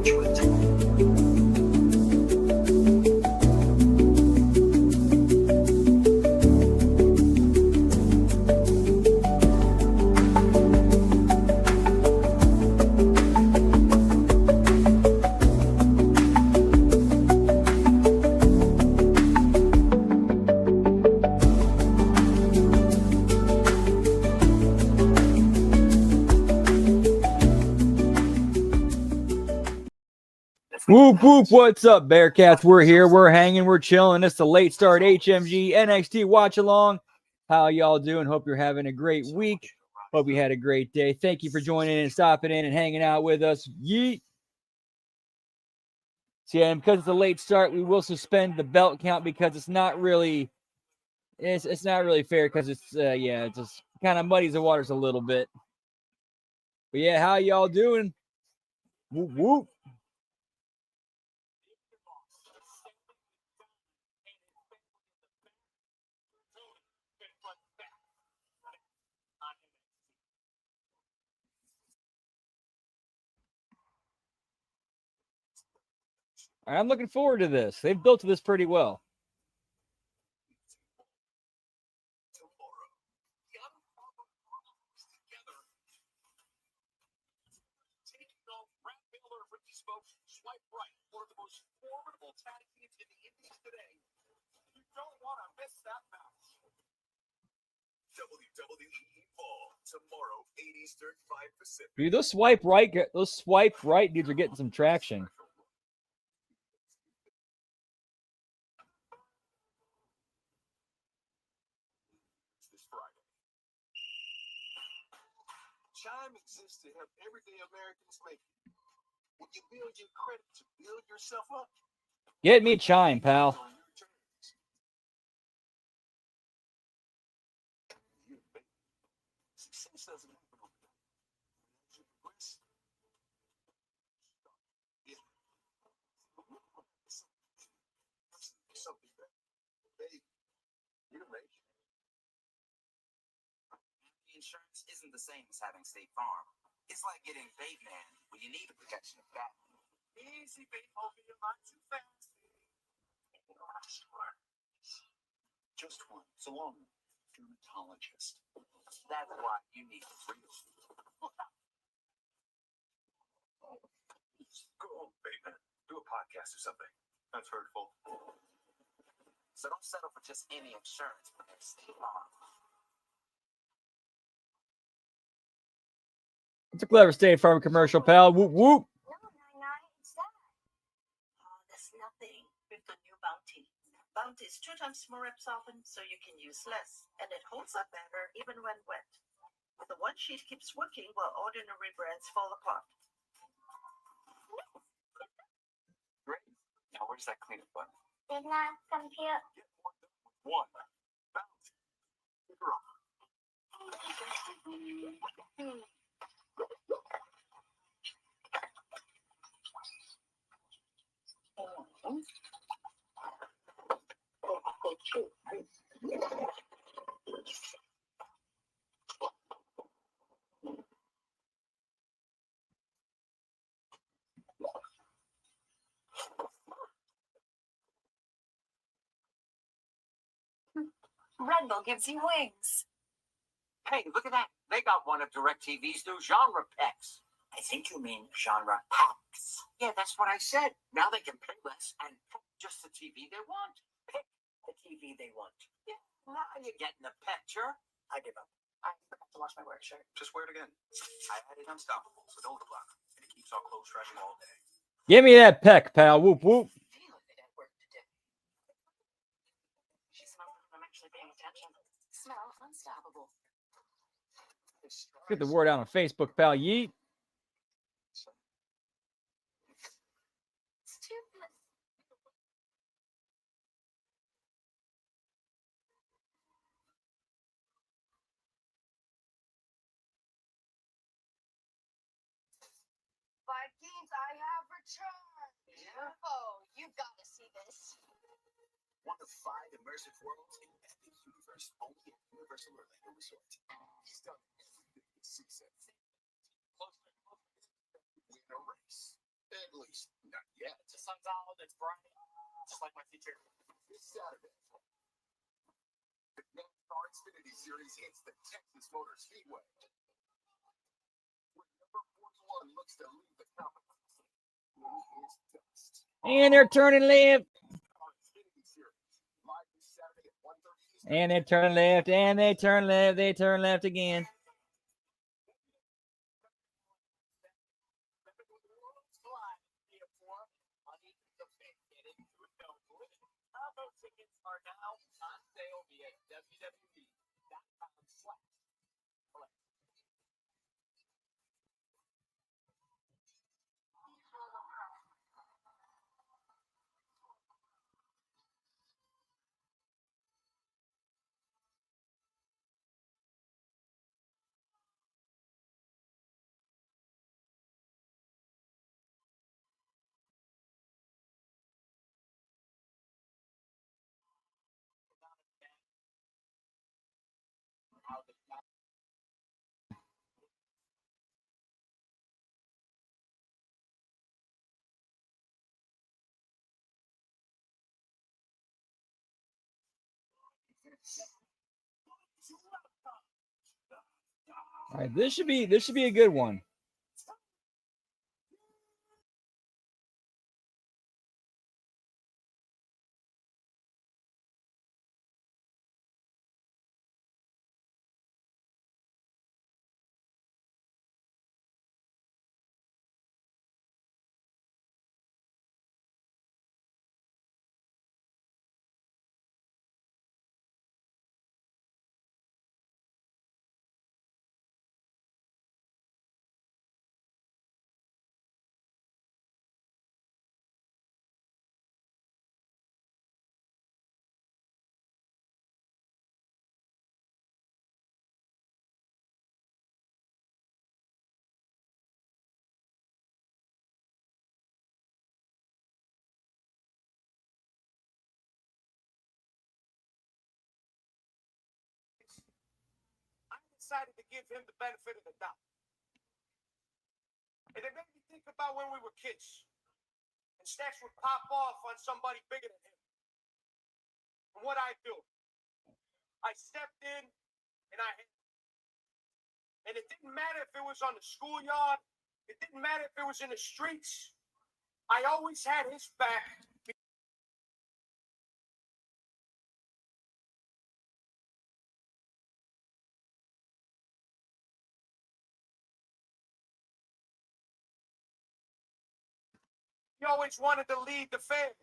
you into. Whoop, whoop, what's up, Bearcats? We're here, we're hanging, we're chilling. It's the Late Start HMG NXT Watch Along. How y'all doing? Hope you're having a great week. Hope you had a great day. Thank you for joining and stopping in and hanging out with us. Yeet. So yeah, and because it's a late start, we will suspend the belt count because it's not really fair because it just kind of muddies the waters a little bit. But yeah, how y'all doing? Whoop, whoop. I'm looking forward to this. They've built this pretty well. Swipe right, one of the most formidable tag teams in the Indies today. You don't want to miss that match. WWE Fall tomorrow, 8 Eastern, 5 Pacific. Dude, those swipe right dudes are getting some traction. This Friday. Chime exists to help everyday Americans make it. When you build your credit to build yourself up. Get me Chime, pal. Success doesn't happen overnight. As you progress, something that you're ready. Insurance isn't the same as having State Farm. It's like getting Bateman when you need the protection of Batman. Easy, babe, hoping you're not too fast. Just one. It's a long dermatologist. That's why you need freedom. Go home, Bateman. Do a podcast or something. That's hurtful. So don't settle for just any insurance when there's State Farm. It's a clever State Farm commercial, pal. Whoop, whoop. No, it's that. Oh, that's nothing with the new Bounty. Bounty is 2 times more absorbent, so you can use less, and it holds up better even when wet. The one sheet keeps working while ordinary brands fall apart. Great. Now where's that cleanup button? Did not compute. Get more done with one. Bounty. Figure out. Red Bull gives you wings. Hey, look at that. They got one of DirecTV's new genre packs. I think you mean genre packs. Yeah, that's what I said. Now they can pay less and pick just the TV they want. Pick the TV they want. Yeah, now you're getting the picture. I give up. I forgot to wash my work shirt. Just wear it again. I added Unstoppable with Older Block, and it keeps our clothes fresh all day. Give me that peck, pal. Whoop, whoop. Feeling it at work today. She smells like I'm actually paying attention. Smell unstoppable. Get the word out on Facebook, pal. Yeet. Stupid. Vikings, I have returned. Yeah? Oh, you've got to see this. One of 5 immersive worlds in Epic Universe, only at Universal Orlando Resort. He's done everything this season. Win a race. At least, not yet. The sun's out, it's bright, just like my future. This Saturday, the NASCAR Xfinity Series hits the Texas Motor Speedway, where number 41 looks to leave the competition in his dust. And they're turning left. NASCAR Xfinity Series, live this Saturday at 1:30 Eastern. And they turn left. And they turn left. They turn left again. Tickets are now on sale via www.com/collect. All right, this should be a good one. I decided to give him the benefit of the doubt. And it made me think about when we were kids. And Stacks would pop off on somebody bigger than him. And what I do, I stepped in and and it didn't matter if it was on the schoolyard, it didn't matter if it was in the streets. I always had his back. He always wanted to lead the family.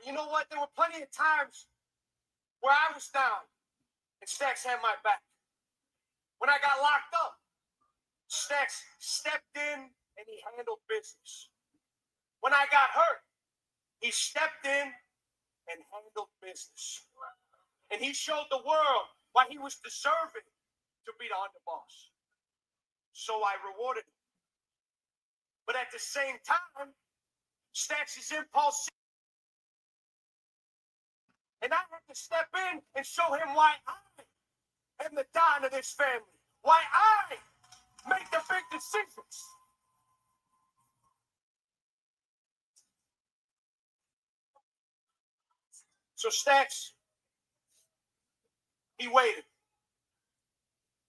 You know what? There were plenty of times where I was down and Stacks had my back. When I got locked up, Stacks stepped in and he handled business. When I got hurt, he stepped in and handled business. And he showed the world why he was deserving to be the underboss. So I rewarded him. But at the same time, Stacks' impulse. And I had to step in and show him why I am the Don of this family. Why I make the big decisions. So Stacks, he waited.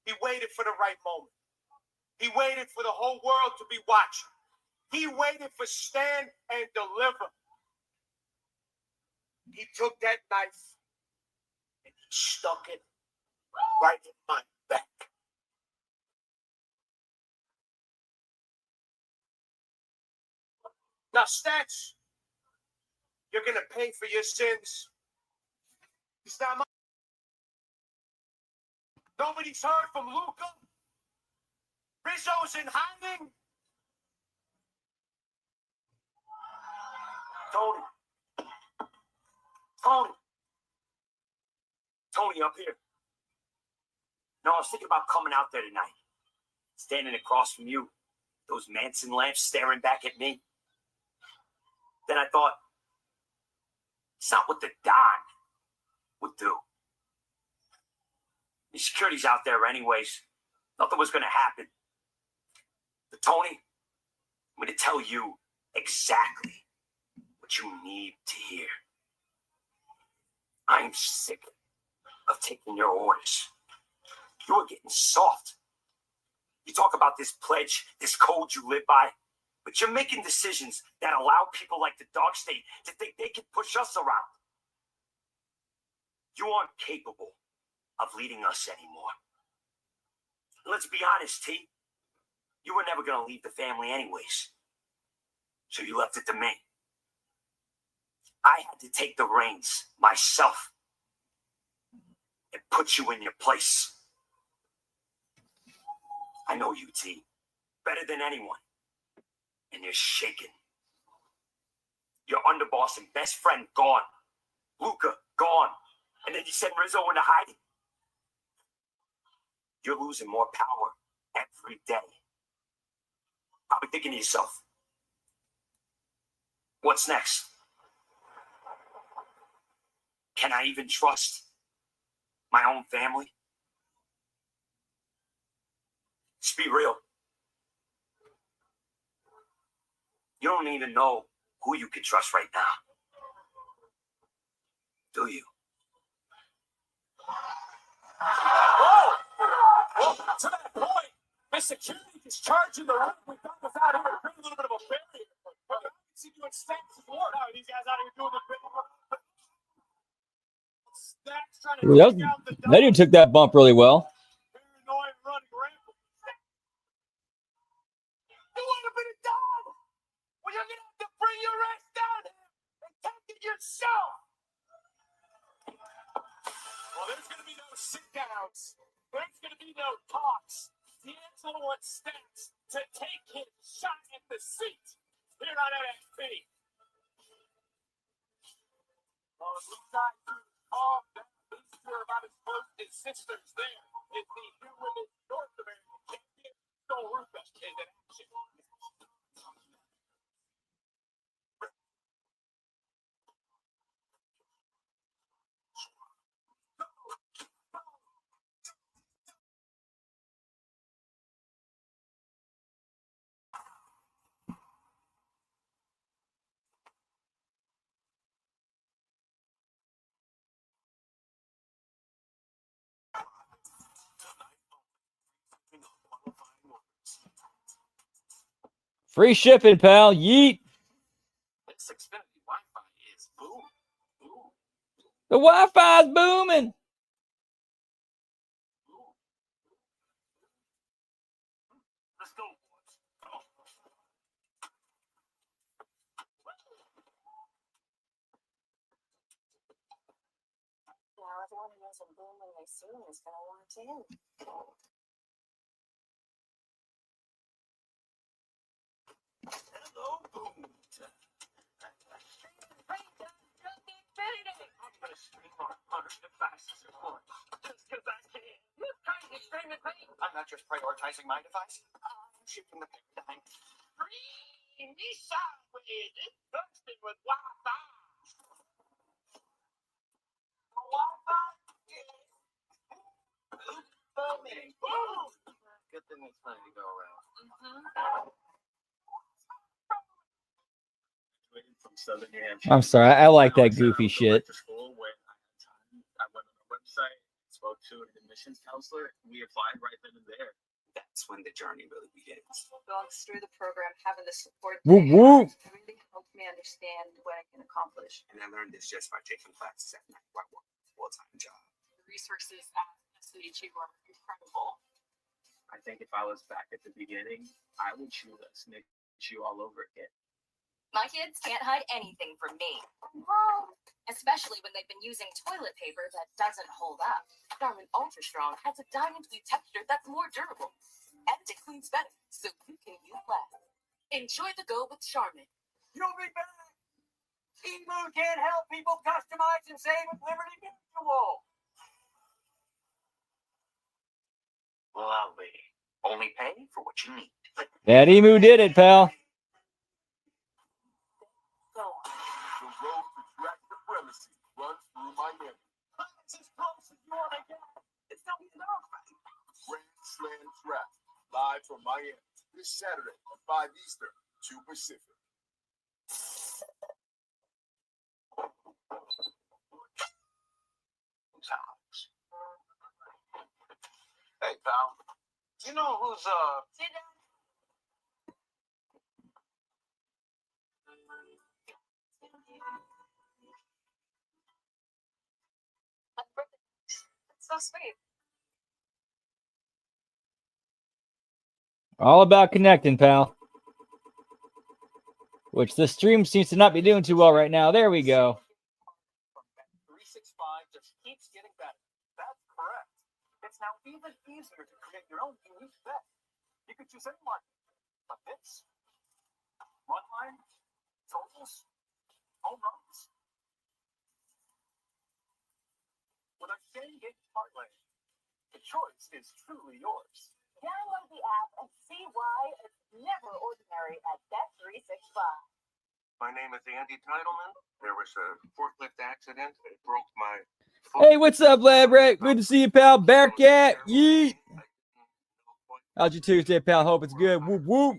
He waited for the right moment. He waited for the whole world to be watching. He waited for stand and deliver. He took that knife and he stuck it right in my back. Now, Stacks, you're going to pay for your sins. It's not my... Nobody's heard from Luca. Rizzo's in hiding. Tony, up here. No, I was thinking about coming out there tonight. Standing across from you. Those Manson lamps staring back at me. Then I thought, it's not what the Don would do. The security's out there anyways. Nothing was going to happen. But Tony, I'm going to tell you exactly what you need to hear. I'm sick of taking your orders. You are getting soft. You talk about this pledge, this code you live by, but you're making decisions that allow people like the Dark State to think they can push us around. You aren't capable of leading us anymore. Let's be honest, T. You were never going to leave the family anyways. So you left it to me. I had to take the reins myself and put you in your place. I know you, T, better than anyone. And you're shaking. Your underboss and best friend gone. Luca gone. And then you send Rizzo into hiding. You're losing more power every day. Probably thinking to yourself, what's next? Can I even trust my own family? Just be real. You don't even know who you can trust right now. Do you? Whoa! Well, to that point, the security is charging the room. We thought was out here to create a little bit of a barrier. But I can see you in Stacks' war now. These guys out here doing the big. Stacks trying to Ooh, take out the that dude took that bump really well. paranoid running rampant. You want a bit of dog? Well, you're gonna have to bring your ass down here and take it yourself. Well, there's gonna be no sit downs. There's gonna be no talks. D'Angelo wants Stacks to take his shot at the seat here on NXT. On the blue side, calm down. He's sure about his first and sisters there. Is the new women's North American champion, So Ruka, is in action. Free shipping, pal. Yeet. This Xfinity Wi-Fi is boom. Boom. The Wi-Fi's booming. Let's go, boys. Now everyone who knows a boom when they see him is going to want in. Hello, boom. I'm gonna stream on 100 devices at once. Just because I can. You're trying to stream it, mate. I'm not just prioritizing my device. I'm shifting the paradigm. Stream me sideways. It's bursting with Wi-Fi. Wi-Fi? Yes. Booming. Boom. Good thing it's plenty to go around. From Southern New Hampshire. I'm sorry. I like that goofy shit. To school when I had time. I went on the website, spoke to an admissions counselor. We applied right then and there. That's when the journey really begins. Going through the program, having the support Woo there, woo. really helped me understand what I can accomplish. And I learned this just by taking classes at night while working a full-time job. The resources at SHG were incredible. I think if I was back at the beginning, I would choose a snitch you all over again. My kids can't hide anything from me. Especially when they've been using toilet paper that doesn't hold up. Charmin Ultra Strong has a diamond blue texture that's more durable. And it cleans better, so you can use less. Enjoy the go with Charmin. You'll be back. Emu can't help people customize and save with Liberty Mutual. Lovely. Only pay for what you need. That emu did it, pal. The road to track supremacy runs through Miami. It's as close as you want to get. It's no Metro Miami this Saturday at 5 Eastern, 2 Pacific. Hey, pal. Do you know who's It's so sweet. All about connecting, pal. Which the stream seems to not be doing too well right now. There we go. 365 just keeps getting better. That's correct. It's now even easier to create your own unique bet. You could choose any one. But hits, run line, totals, home runs. With our same game parlay, the choice is truly yours. Download the app and see why it's never ordinary at Bet365. My name is Andy Titleman. There was a forklift accident. It broke my foot. Hey, what's up, Labrat? Good to see you, pal. Bearcat, yeet. How's your Tuesday, pal? Hope it's good. Whoop, whoop.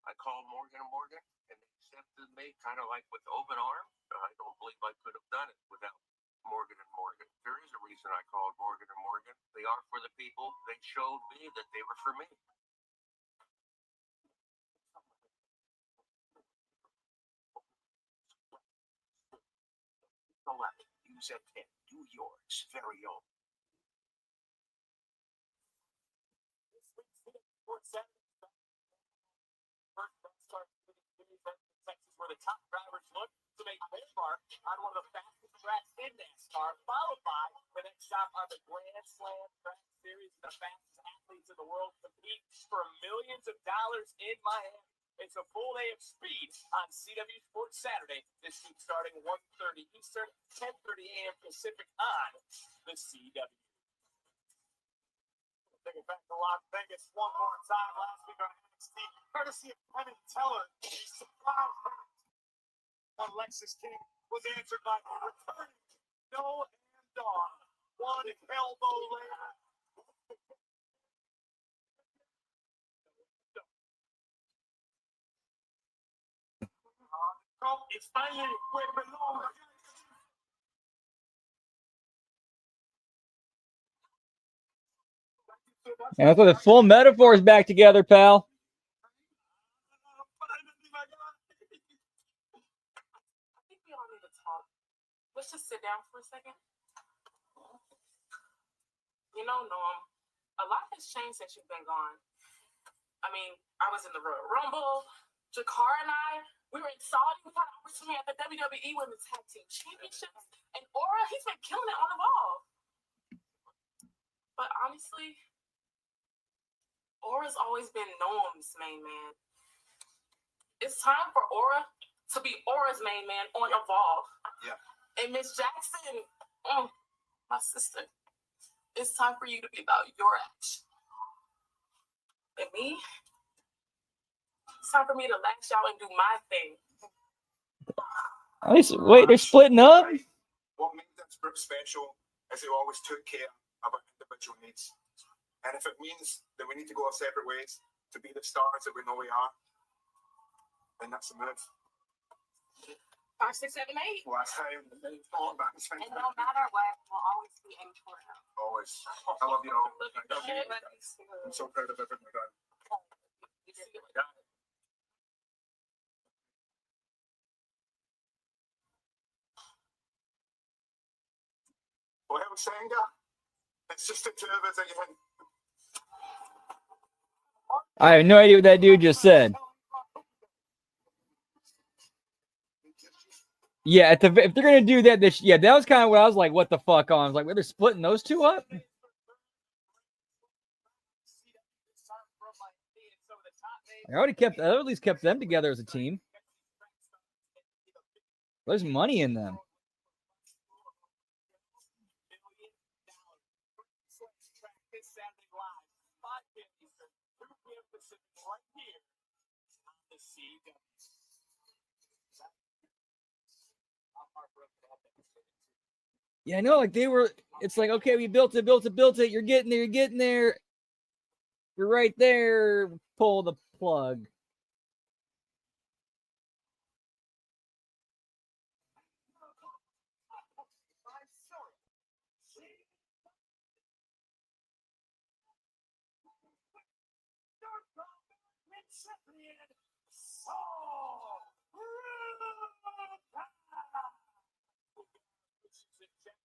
I called Morgan & Morgan, and they accepted me kind of like with open arms. I don't believe I could have done it without Morgan & Morgan. There is a reason I called Morgan & Morgan. They are for the people. They showed me that they were for me. Select. Use a tip. Do yours. Very own. Texas, where the top drivers look to make their mark on one of the fastest tracks in NASCAR, followed by the next stop on the Grand Slam Track Series. The fastest athletes in the world compete for millions of dollars in Miami. It's a full day of speed on CW Sports Saturday. This week starting 1:30 Eastern, 10:30 a.m. Pacific on the CW. Take it back to Las Vegas one more time. Last week on NXT, courtesy of Penn and Teller, a surprise on Lexus King was answered by returning No and Dawn. One elbow later. It's finally where it belongs. And I thought the full metaphor is back together, pal. I think we all need to talk. Let's just sit down for a second. You know, Norm, a lot has changed since you've been gone. I mean, I was in the Royal Rumble. Jakar and I, we were in Saudi. We got an opportunity at the WWE Women's Tag Team Championships. And Aura, he's been killing it on the ball. But honestly, Aura's always been Norm's main man. It's time for Aura to be Aura's main man on Evolve. Yeah. And Miss Jackson, my sister, it's time for you to be about your action. And me, it's time for me to lash out and do my thing. At least, wait, they're splitting up? What made them special is they always took care of our individual needs. And if it means that we need to go our separate ways to be the stars that we know we are, then that's the move. 5, 6, 7, 8. Well, I say, And no matter what, we'll always be in for it. always. I love you all. I'm so proud of everything we've done. Well, I was saying that it's just the two of us again. I have no idea what that dude just said. Yeah, if they're gonna do that, that was kind of what I was like, "What the fuck?" On, I was like, "Well, they're splitting those two up." I at least kept them together as a team. There's money in them. Yeah, I know. Like they were. It's like, okay, we built it. You're getting there. You're getting there. You're right there. Pull the plug.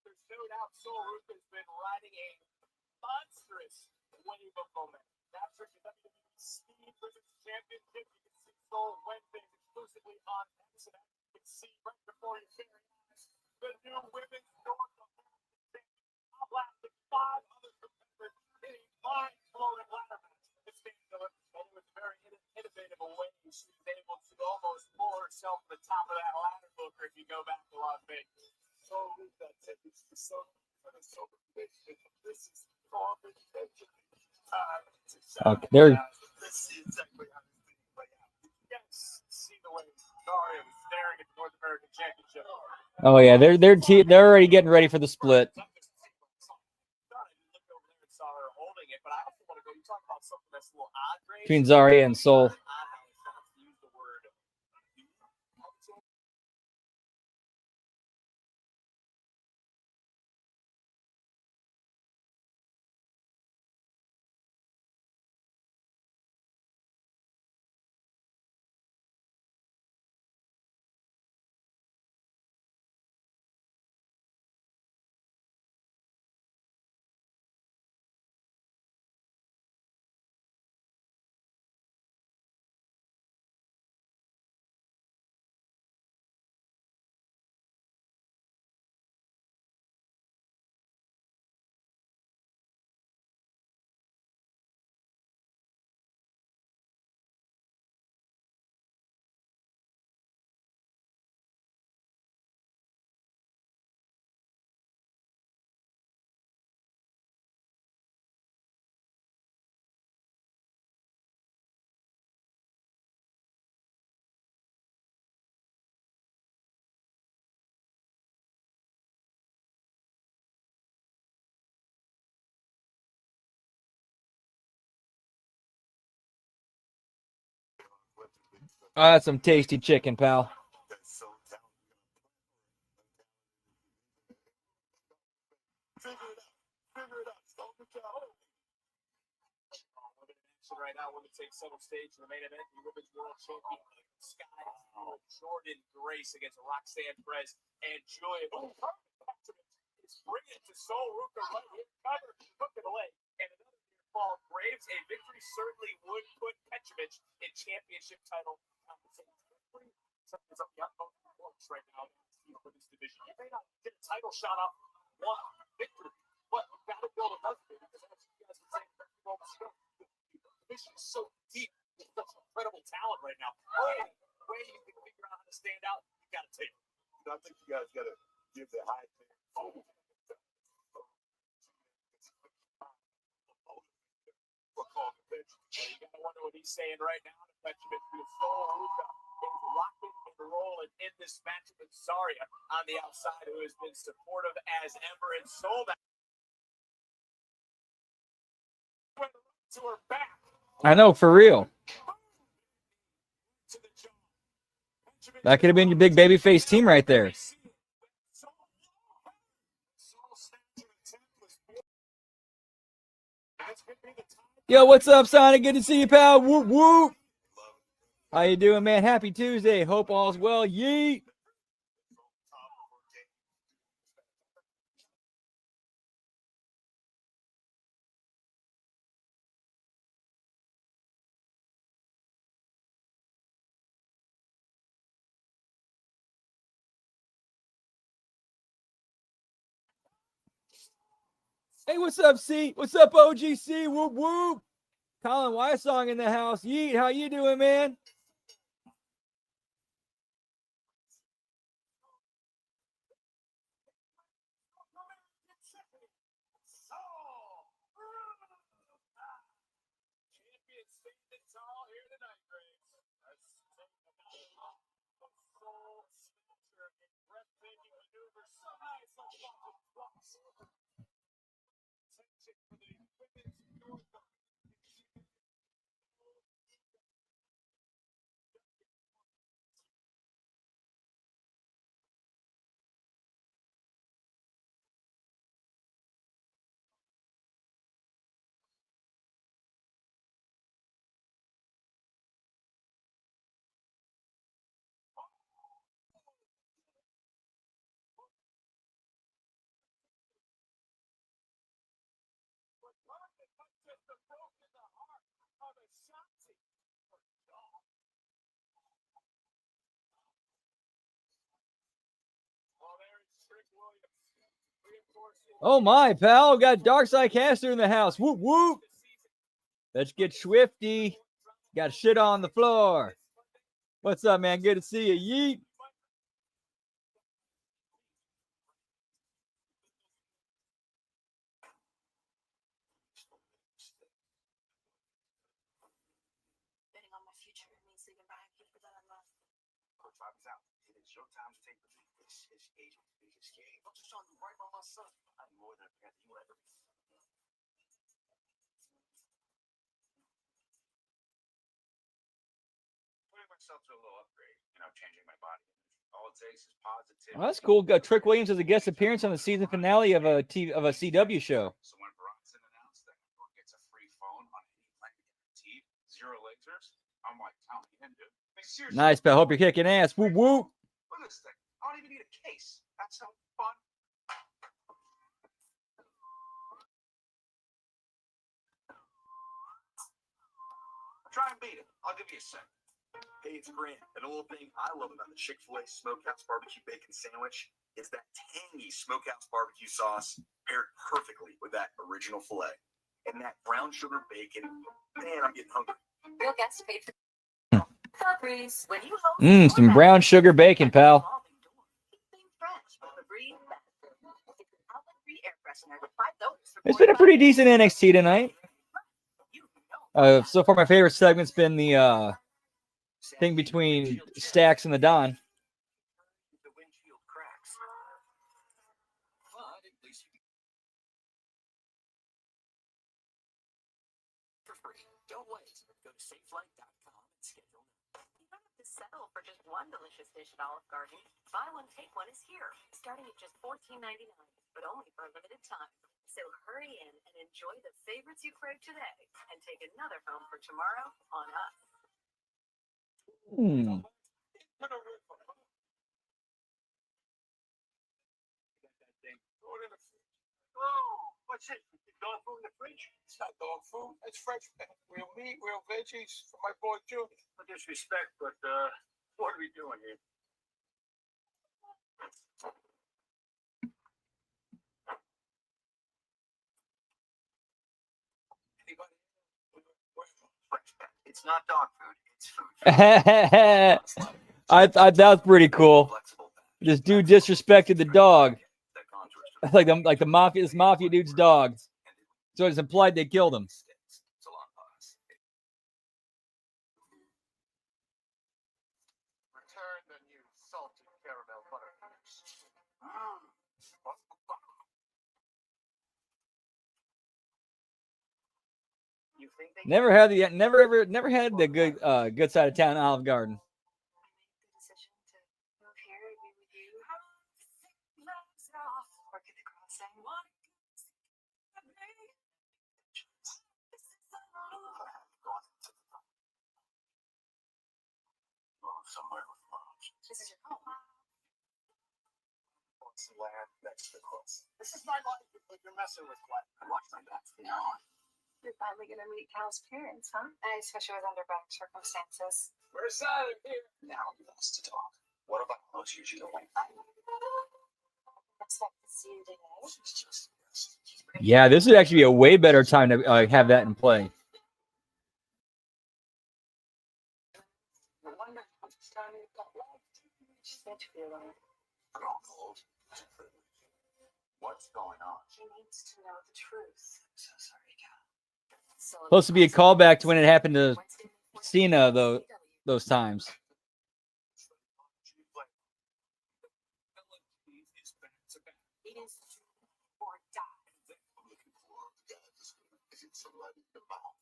There's no doubt Sol Ruka's been riding a monstrous wave of momentum. That's for the WWE Speed versus Championship. You can see Sol Wednesdays exclusively on X, and you can see right before your very eyes the new women's North American champion, outlasting 5 other competitors in a mind-blowing ladder match. This game, though, and it was a very innovative way she was able to almost pull herself to the top of that ladder booker if you go back to Las Vegas. So that tickets for so this is Okay, there. This is exactly how this thing play out. Yes, see the way Daria was staring at the North American Championship. Oh yeah, they're already getting ready for the split between Zarya and Sol. Oh, that's some tasty chicken, pal. Right now, we're going to take center stage in the main event. The Women's World Champion Sky Jordan Grace against Roxanne Perez and Julia. Is bringing it to Sol Ruka right here. Cover, hook of the leg, and another near fall. Graves, a victory certainly would put Petrovic in championship title conversation. Something's up the utmost importance right now for this division. You may not get a title shot off one victory, but you've got to build another one because as you guys were saying a few moments ago, division is so deep with such incredible talent right now. Any way you can figure out how to stand out, you got to take it. I think you guys got to give the high thing. You got to wonder what he's saying right now to Petrovic because Sol Ruka is rocking and rolling in this match with Zarya on the outside, who has been supportive as ever. And Sol went to her back. I know, for real. That could have been your big babyface team right there. Yo, what's up, Sonic? Good to see you, pal. Whoop, whoop. How you doing, man? Happy Tuesday. Hope all's well. Yeet. Hey, what's up, C? What's up, OGC? Whoop, whoop. Colin Wysong in the house. Yeet, how you doing, man? Oh, the Shanti. Oh, there's Trick Williams. Reinforcing Oh my, pal. Got Darkside Caster in the house. Whoop, whoop. the season. Let's get swifty. Got shit on the floor. What's up, man? Good to see you. Yeet. Betting on my future means leaving behind people that I love. Coach Bobby's out. It is your time to take the lead. This is agent's biggest game. I'm just trying to do right by my son. I'm more than a parent you ever be. Putting myself to a little upgrade, changing my body. All it takes is positivity. Well, that's cool. Got Trick Williams as a guest appearance on the season finale of a CW show. So when Bronson announced that everyone gets a free phone on any plan guaranteed, 0 lasers, I'm like, count me in, dude. I mean, seriously. Nice, pal. Hope you're kicking ass. Whoop, whoop. Look at this thing. I don't even need a case. That's how fun. Try and beat it. I'll give you a sec. Hey, it's Grant. And a little thing I love about the Chick-fil-A Smokehouse Barbecue Bacon Sandwich is that tangy smokehouse barbecue sauce paired perfectly with that original filet. And that brown sugar bacon, man, I'm getting hungry. Real guests paid for. Breeze. When you Some brown sugar bacon, pal. It's been a pretty decent NXT tonight. So far, my favorite segment's been the thing between Stax and the Don. The windshield cracks. But at least you for free. Don't wait. Go to safelight.com and schedule. You don't have to settle for just one delicious dish at Olive Garden. Buy one, take one is here, starting at just $14.99, but only for a limited time. So hurry in and enjoy the favorites you crave today, and take another home for tomorrow on us. Oh, what's it? Dog food in the fridge? It's not dog food. It's fresh real meat, real veggies for my boy Junior. No disrespect, but what are we doing here? Anybody? It's not dog food. It's food. I thought that was pretty cool. This dude disrespected the dog. Like the mafia, this mafia dude's dog. So it's implied they killed him. Return the new salted caramel buttercups. You think they Never had the good side of town Olive Garden. I made the decision to move here and be with you. Work at the crossing. somewhere with moms? This is your home. What's the land next to the cross? This is my life. You're messing with what? I watch my back from now on. You're finally gonna meet Cal's parents, huh? Especially with under better circumstances. We're silent here. Now he wants to talk. What about those years you don't like? Expect to see you today. It's just Yeah, this would actually be a way better time to have that in play. I wonder how much time you've got left. She's meant to be alone. grown old. What's going on? He needs to know the truth. I'm so sorry, Cal. Supposed to be a callback to when it happened to Cena those times. It is or die. I'm looking for the guy that's going to hit somebody in the mouth.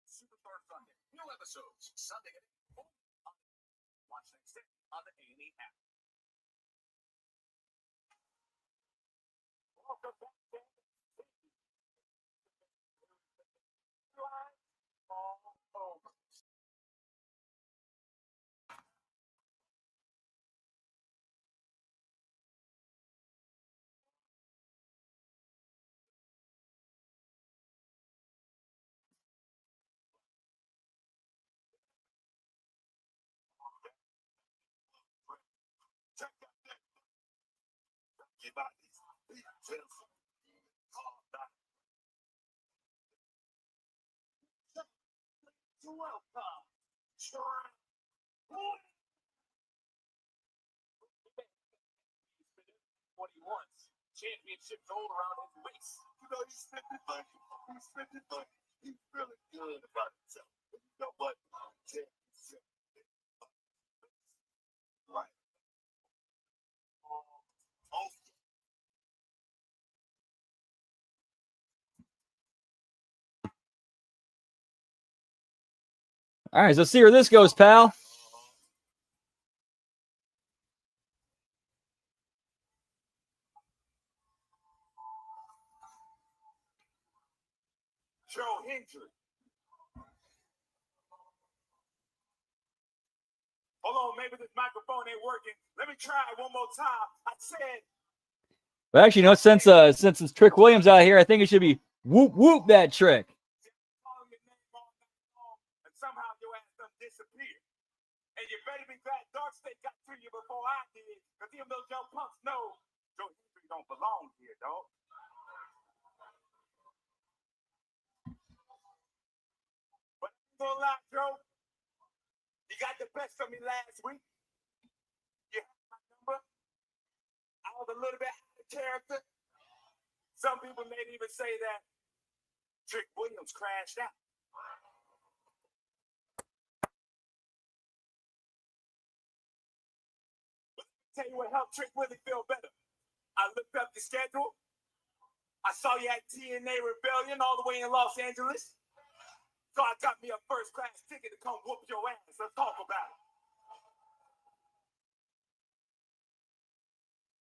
Superstar Sunday. New episodes. Sunday at 8. Watch next on the A&E app. Welcome back. What he wants. Championship gold around his waist. You know, he's spending money. He's spending money. He's feeling good about himself. But you know what? Championship. Right. Oh, All right, so let's see where this goes, pal. Joe Hendry. Hold on, maybe this microphone ain't working. Let me try it one more time. I said. But actually, you know, since it's Trick Williams out here, I think it should be whoop whoop that trick. Calling your name all night long, and somehow your ass done disappeared. And you better be glad Dark State got to you before I did, because even those young punks know Joe Hendry don't belong here, dog. But I'm gonna lie, Joe. You got the best of me last week. You had my number. I was a little bit out of character. Some people may even say that Trick Williams crashed out. But let me tell you what helped Trick Willie feel better. I looked up the schedule. I saw you at TNA Rebellion all the way in Los Angeles. So I got me a first-class ticket to come whoop your ass. Let's talk about it.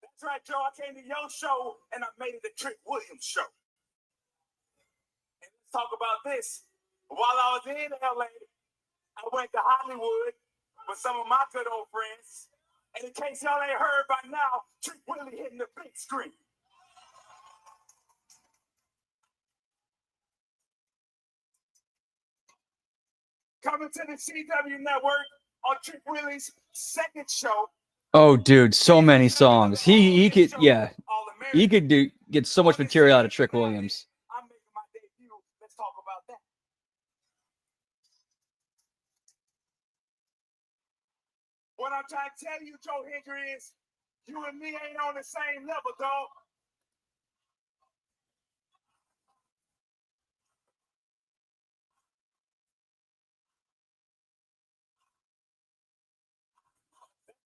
That's right, Joe. I came to your show, and I made it the Trick Williams show. And let's talk about this. While I was in LA, I went to Hollywood with some of my good old friends. And in case y'all ain't heard by now, Trick Willie hitting the big screen. Coming to the CW network on Trick Willie's second show. Oh, dude, so many songs. He could get so much material out of Trick Williams. I'm making my debut. Let's talk about that. What I'm trying to tell you, Joe Hendry, is you and me ain't on the same level, dog.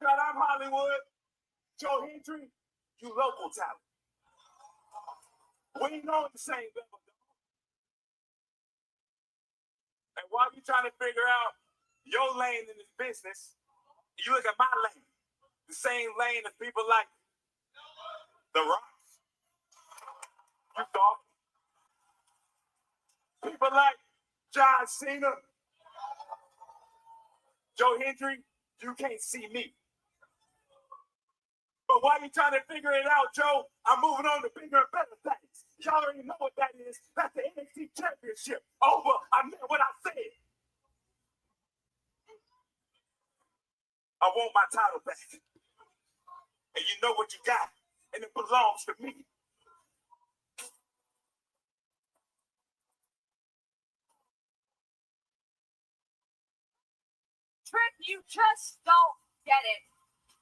God, I'm Hollywood. Joe Hendry, you local talent. We ain't on the same level, dog. And while you trying to figure out your lane in this business, you look at my lane. The same lane as people like The Rock. You dog. People like John Cena. Joe Hendry, you can't see me. But while you trying to figure it out, Joe, I'm moving on to bigger and better things. Y'all already know what that is. That's the NXT Championship. Over. I meant what I said. I want my title back. And you know what you got. And it belongs to me. Trick, you just don't get it.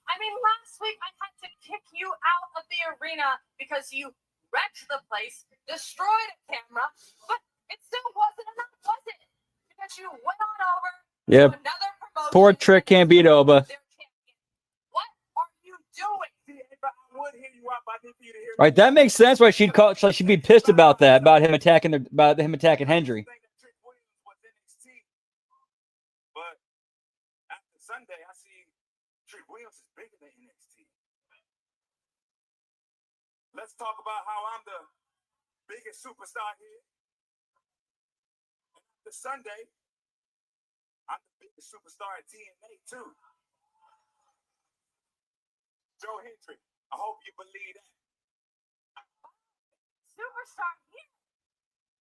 I mean, last week I had to kick you out of the arena because you wrecked the place, destroyed a camera, but it still wasn't enough, was it? Because you went on over to another promotion. Poor Trick can't beat Oba. What are you doing? See, if I would hear you out, I need for you to hear me. Right, that makes sense. Why she'd be pissed about that, about him attacking Hendry. But after Sunday, I see Trick Williams is bigger than NXT. Let's talk about how I'm the biggest superstar here. After Sunday, I'm the biggest superstar at TNA too. Joe Hendry, I hope you believe that. Superstar here.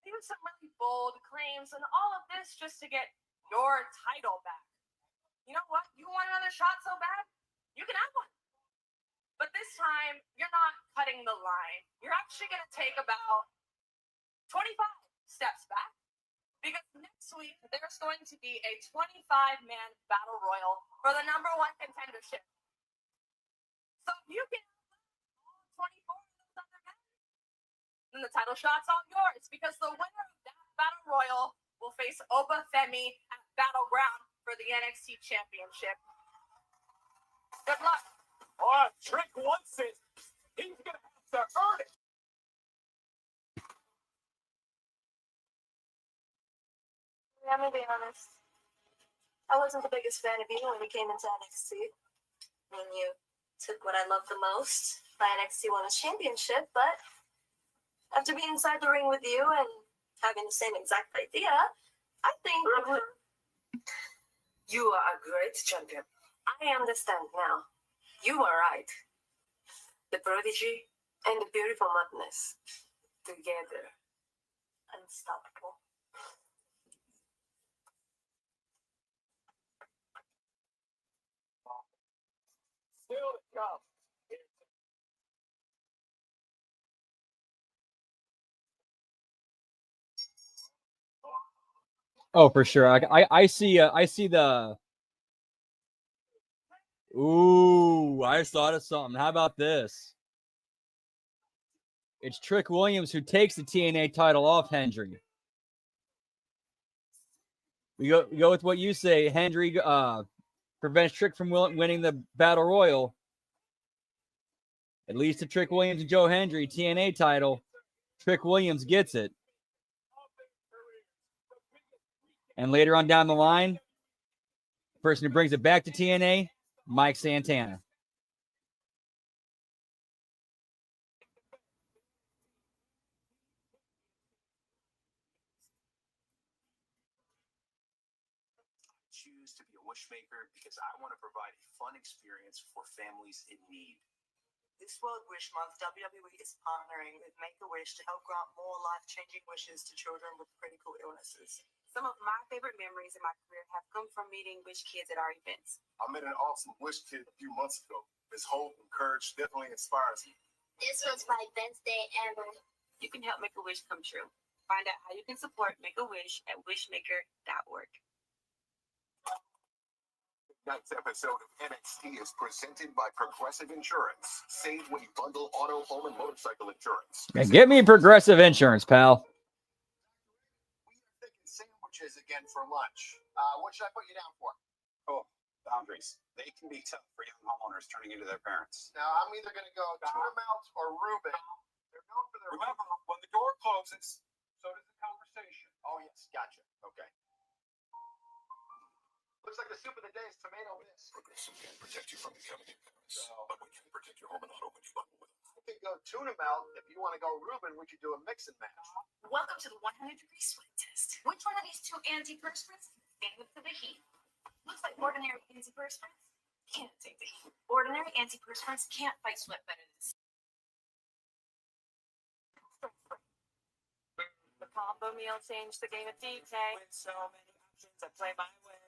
He was some really bold claims and all of this just to get your title back. You know what? You want another shot so bad? You can have one. But this time, you're not cutting the line. You're actually going to take about 25 steps back. Because next week, there's going to be a 25-man battle royal for the #1 contendership. So if you can all 24 of those other men, then the title shot's all yours. Because the winner of that battle royal will face Oba Femi at Battleground for the NXT Championship. Good luck. Oh, Trick wants it. He's going to have to earn it. I'm gonna be honest. I wasn't the biggest fan of you when we came into NXT. When you took what I love the most, my NXT Women's Championship, but after being inside the ring with you and having the same exact idea, I think you are a great champion. I understand now. You are right. The prodigy and the beautiful madness together. Unstoppable. Still to come. Oh, for sure. I see the. Ooh, I just thought of something. How about this? It's Trick Williams who takes the TNA title off Hendry. We go with what you say. Hendry prevents Trick from winning the Battle Royal. It leads to Trick Williams and Joe Hendry TNA title. Trick Williams gets it. And later on down the line, the person who brings it back to TNA, Mike Santana. Choose to be a wish maker because I want to provide a fun experience for families in need. This World Wish Month, WWE is partnering with Make-A-Wish to help grant more life-changing wishes to children with critical illnesses. Some of my favorite memories in my career have come from meeting Wish kids at our events. I met an awesome Wish kid a few months ago. His hope and courage definitely inspires me. This was my best day ever. You can help make a wish come true. Find out how you can support Make-A-Wish at wishmaker.org. Tonight's episode of NXT is presented by Progressive Insurance. Save when you bundle auto, home, and motorcycle insurance. Man, get me Progressive Insurance, pal. We are thinking sandwiches again for lunch. What should I put you down for? Oh, boundaries. They can be tough for young homeowners turning into their parents. Now, I'm either going to go tuna melt or Reuben. They're known for their... Remember, when the door closes, so does the conversation. Oh, yes. Gotcha. Okay. Looks like the soup of the day is tomato bisque. Progressive can protect you from becoming your parents, but we can protect your home and auto when you bundle with them. We could go tuna melt. If you want to go Reuben, we could do a mix and match. Welcome to the 100-degree sweat test. Which one of these two antiperspirants can stand up to the heat? Looks like ordinary antiperspirants can't take the heat. Ordinary antiperspirants can't fight sweat better than this. The combo meal changed the game of DK. With so many options, I play my way.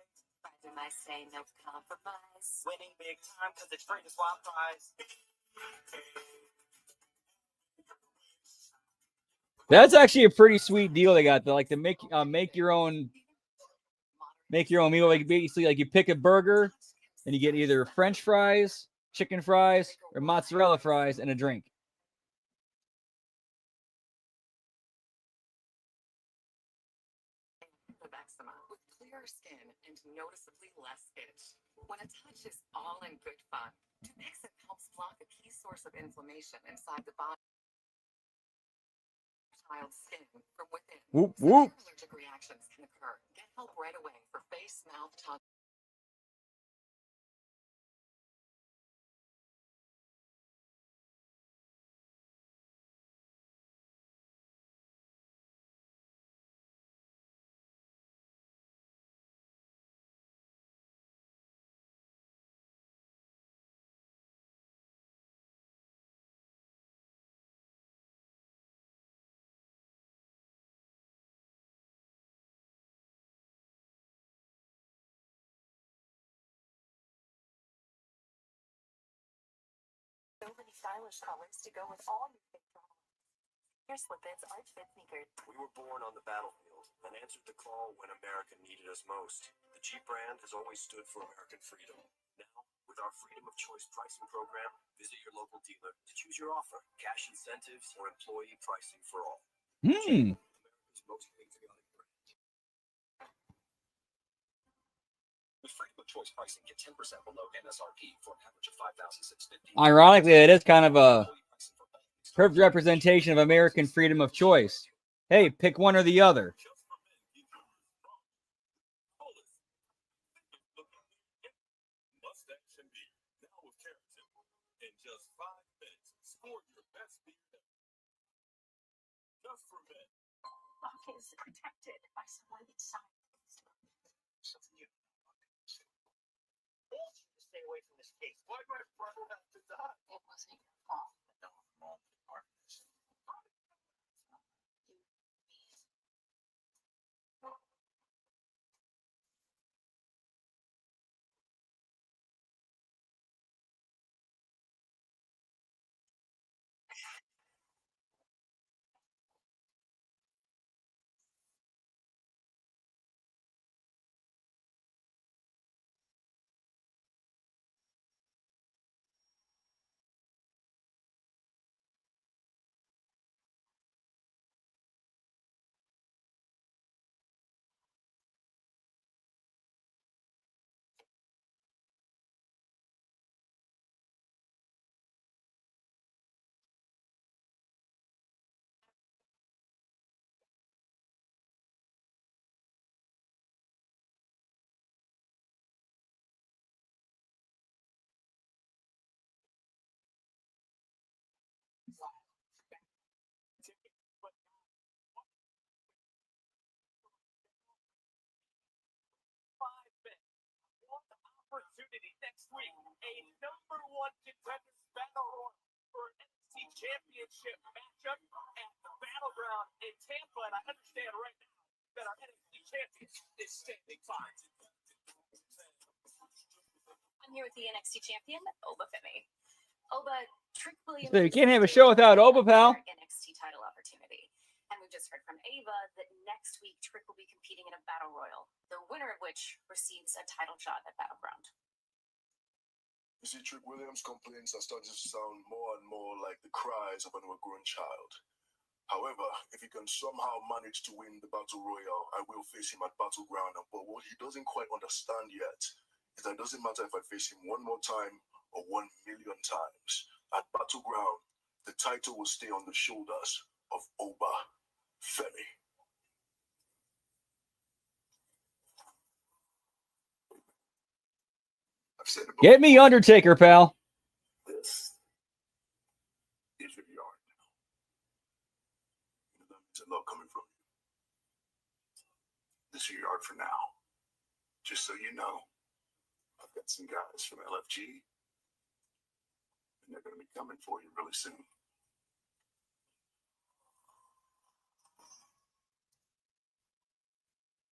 Finding my say no compromise. Winning big time because it's free to swap prize. That's actually a pretty sweet deal they got. Like the make your own meal. Like basically, like you pick a burger and you get either French fries, chicken fries, or mozzarella fries and a drink. With clearer skin and noticeably less itch. When a touch is all in good fun, Dupixent helps block a key source of inflammation inside the body. Child's skin from within. Whoop, whoop. Allergic reactions can occur. Get help right away for face, mouth, tongue. stylish colors to go with all your fit drawers. Your slip-ins Arch Fit sneakers. We were born on the battlefield and answered the call when America needed us most. The Jeep brand has always stood for American freedom. Now, with our freedom of choice pricing program, visit your local dealer to choose your offer, cash incentives, or employee pricing for all. Jeep, America's most patriotic brand. With freedom of choice pricing, get 10% below MSRP for an average of $5,650. Ironically, it is kind of a perfect representation of American freedom of choice. Hey, pick one or the other. HMG, now with Carrington. In just 5 minutes, score your best beer ever. Just for men. Lock is protected by someone inside. Something you told you to stay away from this case. Why my brother have to die? It wasn't your fault. No, Mom, part of this. Opportunity next week, a number 1 contenders battle royal for an NXT championship matchup at the Battleground in Tampa, and I understand right now that our NXT champion is standing by. I'm here with the NXT champion, Oba Femi. Oba, Trick Williams. So you can't have a show without Oba, pal. NXT title opportunity. And we just heard from Ava that next week Trick will be competing in a battle royal, the winner of which receives a title shot at Battleground. You see, Trick Williams' complaints are starting to sound more and more like the cries of an overgrown child. However, if he can somehow manage to win the Battle Royale, I will face him at Battleground. But what he doesn't quite understand yet is that it doesn't matter if I face him one more time or 1,000,000 times. At Battleground, the title will stay on the shoulders of Oba Femi. I've said it before. Get me Undertaker, pal. This is your yard now. That means a lot coming from you. This is your yard for now. Just so you know, I've got some guys from LFG, and they're going to be coming for you really soon.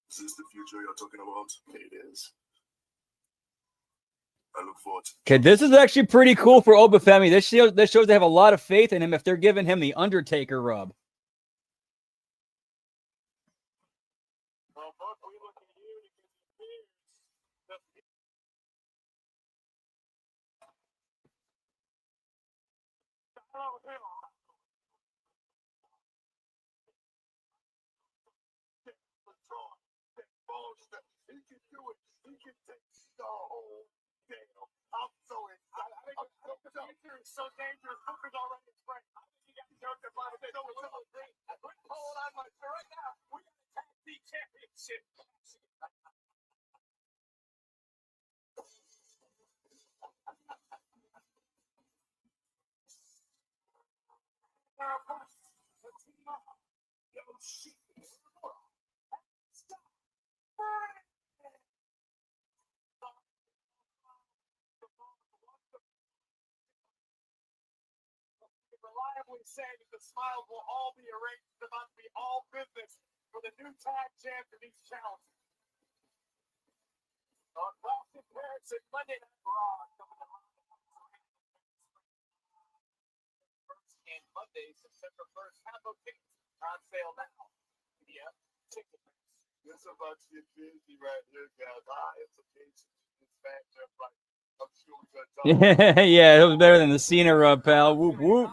Is this the future you're talking about? It is. I look forward to it. Okay, this is actually pretty cool for Oba Femi. This shows they have a lot of faith in him if they're giving him the Undertaker rub. Well, Buck, we look at you because it appears He can do it. He can take the whole damn. I'm so excited. the future is so dangerous. Booker's already afraid. I think you got to joke about it. Hold on, my friend. Right now, we got a tag team championship. Reliably say that the smiles will all be erased. It's about to be all business for the new tag champ in these challenges. On Classic Paris and Monday Night Raw. Monday, September 1st. Have those tickets on sale now. Yeah, ticket. It's about to get busy right here, guys. High implications in this matchup, right? I'm sure we're gonna talk about Yeah, it was better than the Cena rub, pal. Whoop whoop.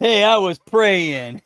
Hey, I was praying.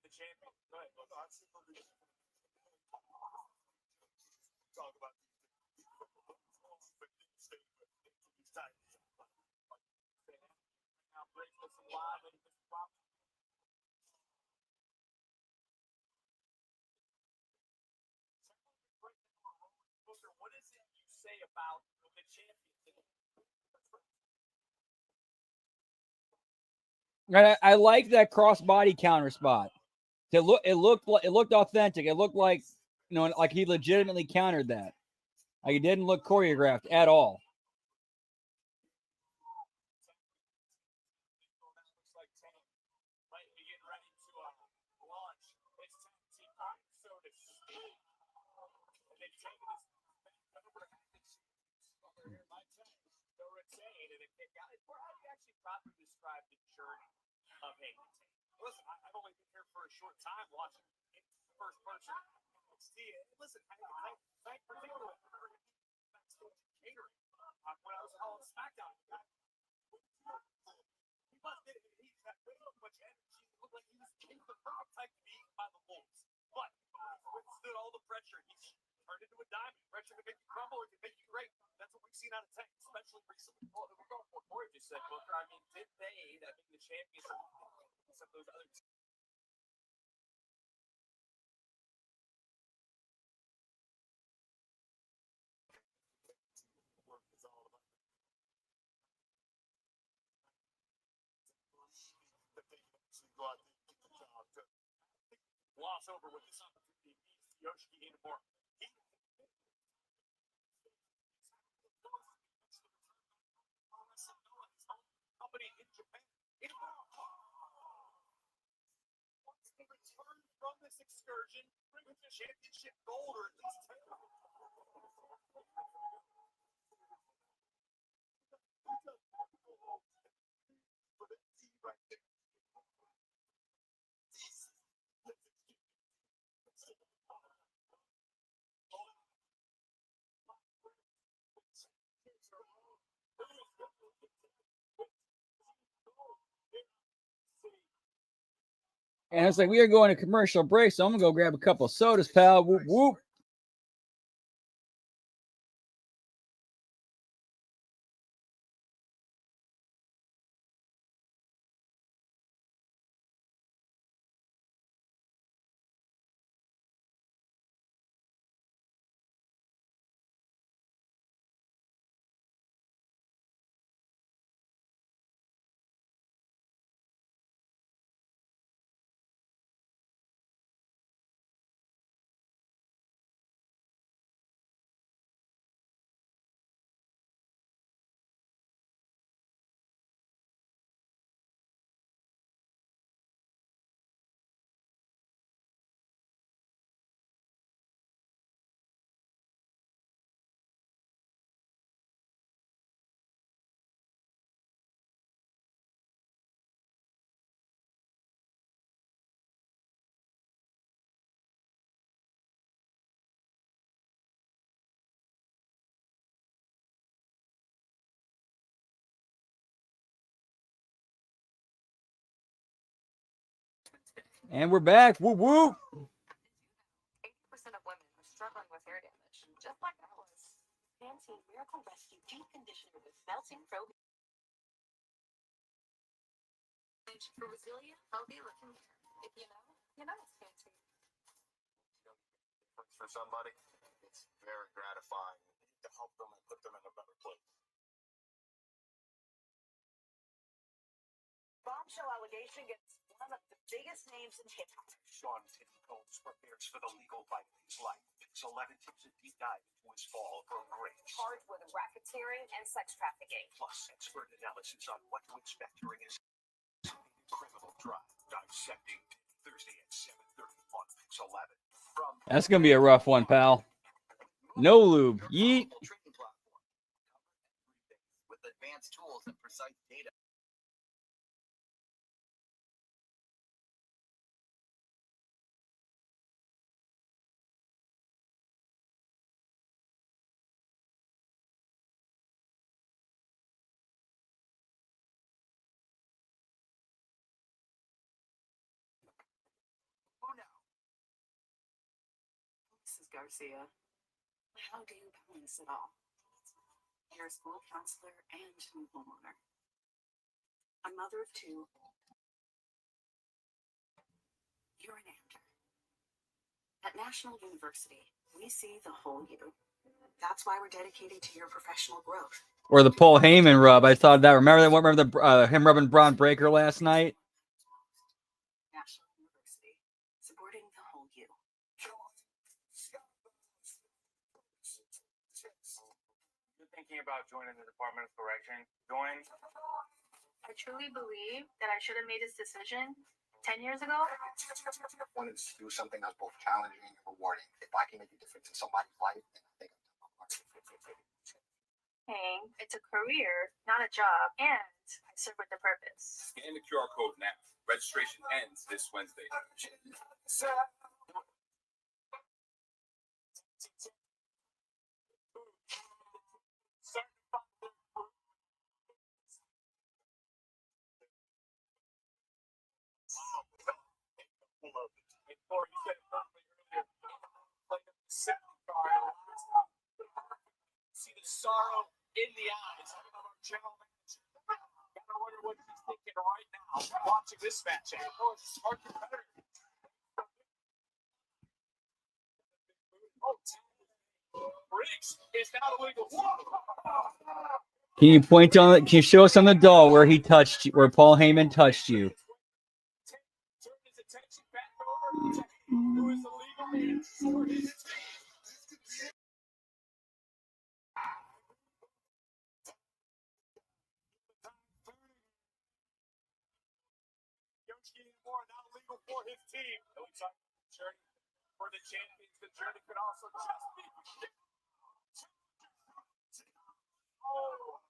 The champion. Go ahead. talk about Now, breaks with some live and what is it you say about the champions? I like that crossbody counter spot. It looked authentic. It looked like like he legitimately countered that. Like it didn't look choreographed at all. Might be getting ready to launch his tag team so to speak. And they've taken this over my tag. So retain and it got it. How do you actually properly describe the journey of Heyman? Listen, I've only been here for a short time watching first person. Listen, thank particularly catering when I was on SmackDown. He's got so much energy. It looked like he was the perfect type to be eaten by the wolves. But he withstood all the pressure. He's turned into a diamond. Pressure can make you crumble or can make you great. That's what we've seen out of Tank, especially recently. Well, we're going for what Corey just said, Booker. I mean, did they, that being the champions, some of those other gloss over what this opportunity means to Yoshiki anymore. Company in Japan. Wants to return from this excursion, bring the championship gold or at least 10. And it's like we are going to commercial break, so I'm gonna go grab a couple of sodas, pal. Whoop whoop. And we're back. Woo woo. 80% of women are struggling with hair damage, just like I was. Fancy Miracle Rescue Deep Conditioner with melting pro. For resilient, healthy looking hair. If you know it's fancy. For somebody, it's very gratifying to help them and put them in a better place. Bombshell allegation gets one of the biggest names in hip hop. Sean Timmy Combs prepares for the legal fight of his life. Pix 11 takes a deep dive into his fall from grace. Charged with racketeering and sex trafficking. Plus, expert analysis on what to expect during his criminal trial. Dissecting Thursday at 7:30 on Pix 11. That's going to be a rough one, pal. No lube. Yeet. With advanced tools and precise data. Mrs. Garcia, how do you balance it all? You're a school counselor and a homeowner. A mother of two. You're an actor. At National University, we see the whole you. That's why we're dedicated to your professional growth. Or the Paul Heyman rub. I thought that. Remember the him rubbing Braun Breaker last night? National University, supporting the whole you. You're thinking about joining the Department of Correction? Join. I truly believe that I should have made this decision 10 years ago. I wanted to do something that's both challenging and rewarding. If I can make a difference in somebody's life, then I think I've done my part. It's a career, not a job, and I serve with a purpose. Scan the QR code now. Registration ends this Wednesday. See the sorrow in the eyes of our general manager. Gotta wonder what he's thinking right now, watching this match. I know it's a smart competitor. Briggs is now illegal. Can you point on? Can you show us on the doll where he touched you, where Paul Heyman touched you? Turn his attention back over to who is the legal man for his team. Yoshi anymore, now legal for his team. Journey for the champions. The journey could also just be. Oh.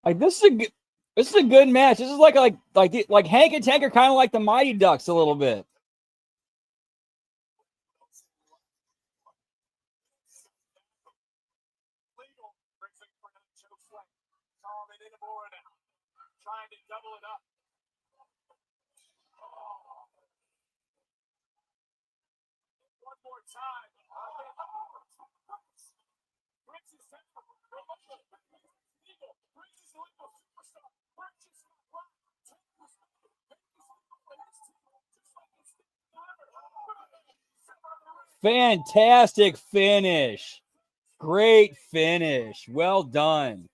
Like this is a good match. This is like Hank and Tank are kind of like the Mighty Ducks a little bit. Trying to double it up. One more time. Fantastic finish. Great finish. Well done.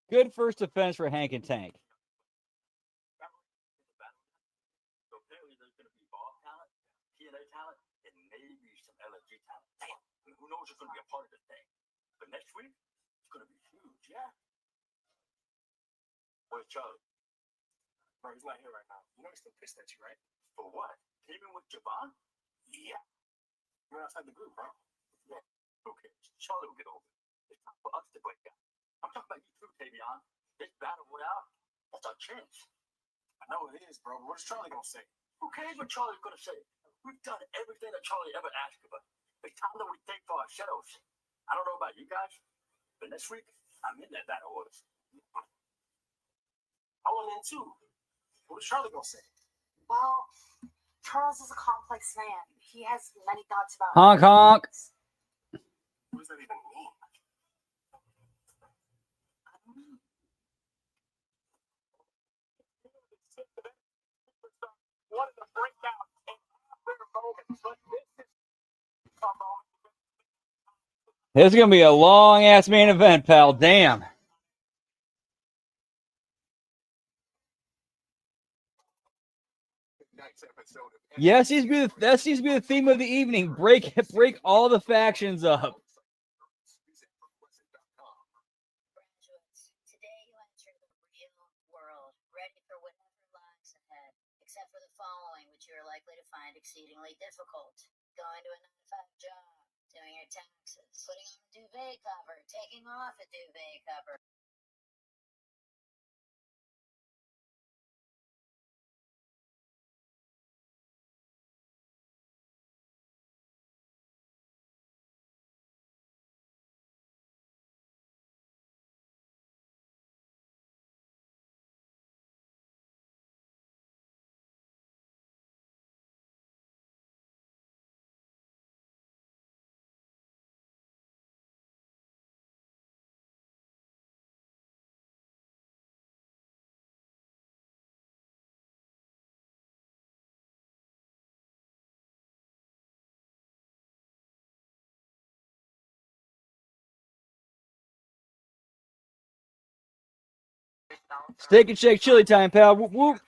Good first defense for Hank and Tank. So apparently there's going to be ball talent, TNA talent, and maybe some LFG talent. Damn, I mean, who knows who's going to be a part of this thing? But next week, it's going to be huge, yeah? Where's Charlie? Bro, he's not here right now. You know he's still pissed at you, right? For what? Teaming with Javon? Yeah. You're outside the group, bro. Yeah. Who cares? Charlie will get over it. It's time for us to break out. I'm talking about you too, Tavion. This battle royale, that's our chance. I know it is, bro. But what is Charlie gonna say? Who cares what Charlie's going to say? We've done everything that Charlie ever asked of us. It's time that we think for ourselves. I don't know about you guys, but next week, I'm in that battle orders. I want in too. What is Charlie gonna say? Well, Charles is a complex man. He has many thoughts about Honk honk. What does that even mean? Wanted to break out and have their moment, but this is a moment. This is gonna be a long ass main event, pal. Damn. Yes, that seems to be the theme of the evening. Break all the factions up. Graduates, today you enter the real world, ready for whatever lies ahead, except for the following, which you are likely to find exceedingly difficult. Going to a 9-to-5 job, doing your taxes, putting on a duvet cover, taking off a duvet cover. Steak and shake chili time, pal. Whoop, whoop.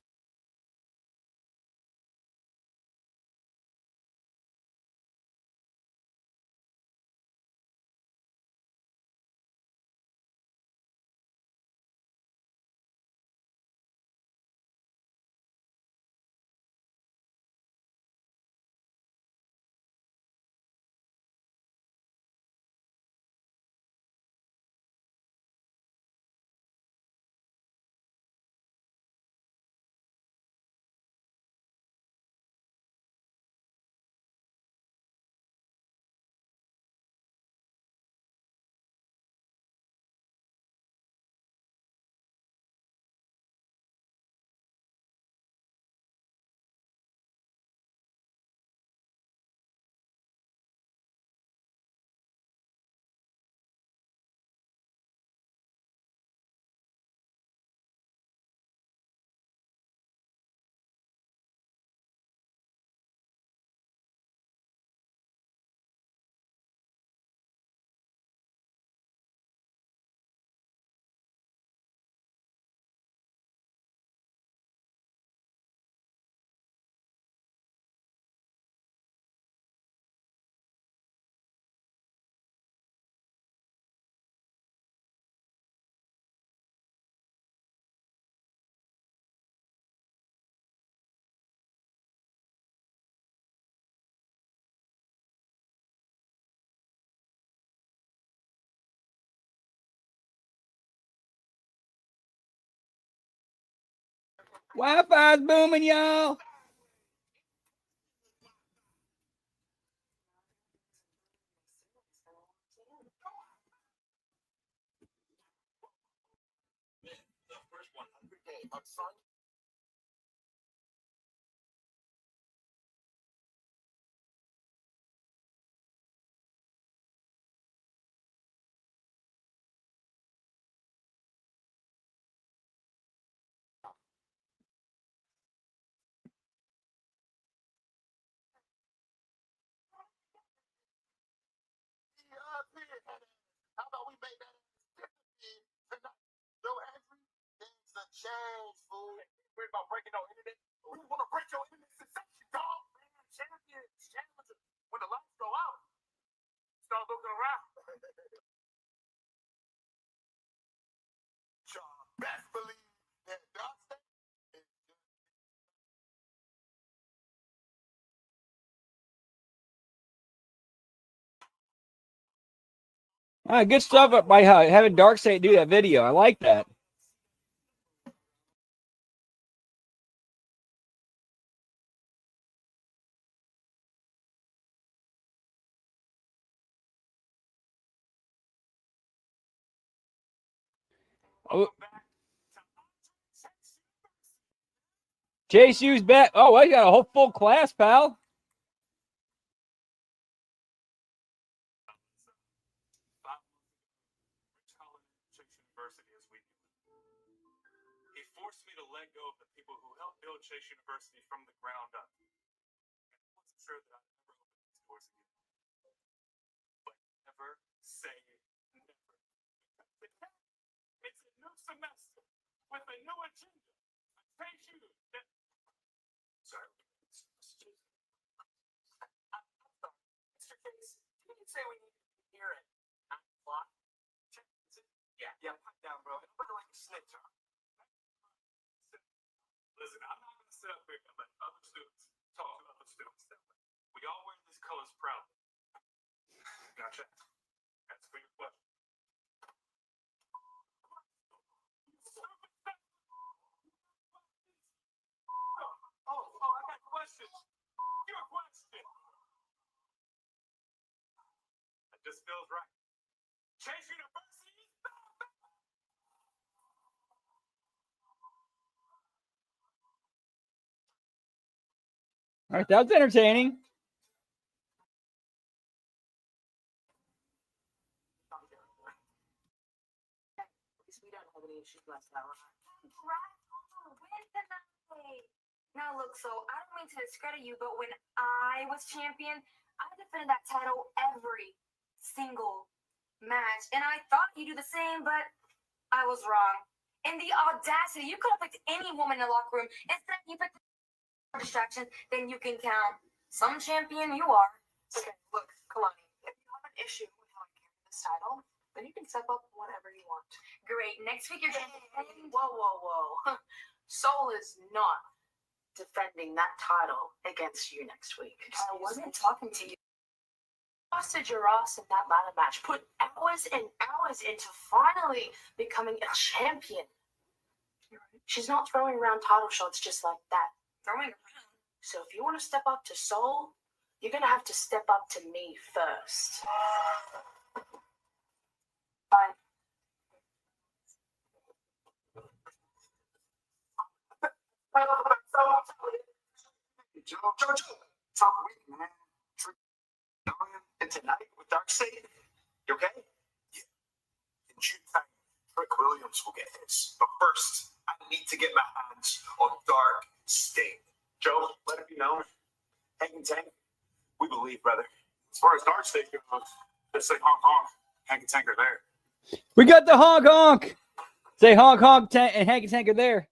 Wi-Fi's booming, y'all. The first 100-day upfront. How about we make that tonight? Yo, Andrew, things have changed, fool. Worried about breaking our internet? We want to break your internet sensation, dog. Man, champions, challengers. When the lights go out, start looking around. Best believe that Dustin is Good stuff by having Darkseid do that video. I like that. Oh. Chase U's back. Oh, I got a whole full class, pal. He forced me to let go of the people who helped build Chase University from the ground up. I wasn't sure that I'd ever open these doors again. But never say never. It's a new semester with a new agenda. I Chase U. Sorry. Mr. Case, didn't you say we need to be here at 9 o'clock? Yeah, pipe down, bro. I'm like a snitch, huh? Listen, I'm not going to sit up here and let other students talk to other students that way. We all wear these colors proudly. Gotcha. That's for your question. Oh, I got questions. Your question. That just feels right. Chase University. All right, that was entertaining. We don't have any issues last hour. Now look, so I don't mean to discredit you, but when I was champion, I defended that title every single match, and I thought you'd do the same, but I was wrong. And the audacity, you could have picked any woman in the locker room. Instead, you picked more distractions than you can count. Some champion you are. Okay, look, Kalani, if you have an issue with how I carry this title, then you can step up whenever you want. Great. Next week you're going to Whoa. Soul is not defending that title against you next week. I wasn't talking to you. Busted your ass in that ladder match. Put hours and hours into finally becoming a champion. She's not throwing around title shots just like that. Throwing around. So if you want to step up to Soul, you're going to have to step up to me first. Fine. Joe, tough week, man. And tonight with Darkseid, you okay? Yeah. In due time, Trick Williams will get his. But first, I need to get my hands on Darkseid. Joe, let it be known. Hank and Tank, we believe, brother. As far as Darkseid goes, just say honk honk. Hank and Tank are there. We got the honk honk. Say honk honk, and Hank and Tank are there.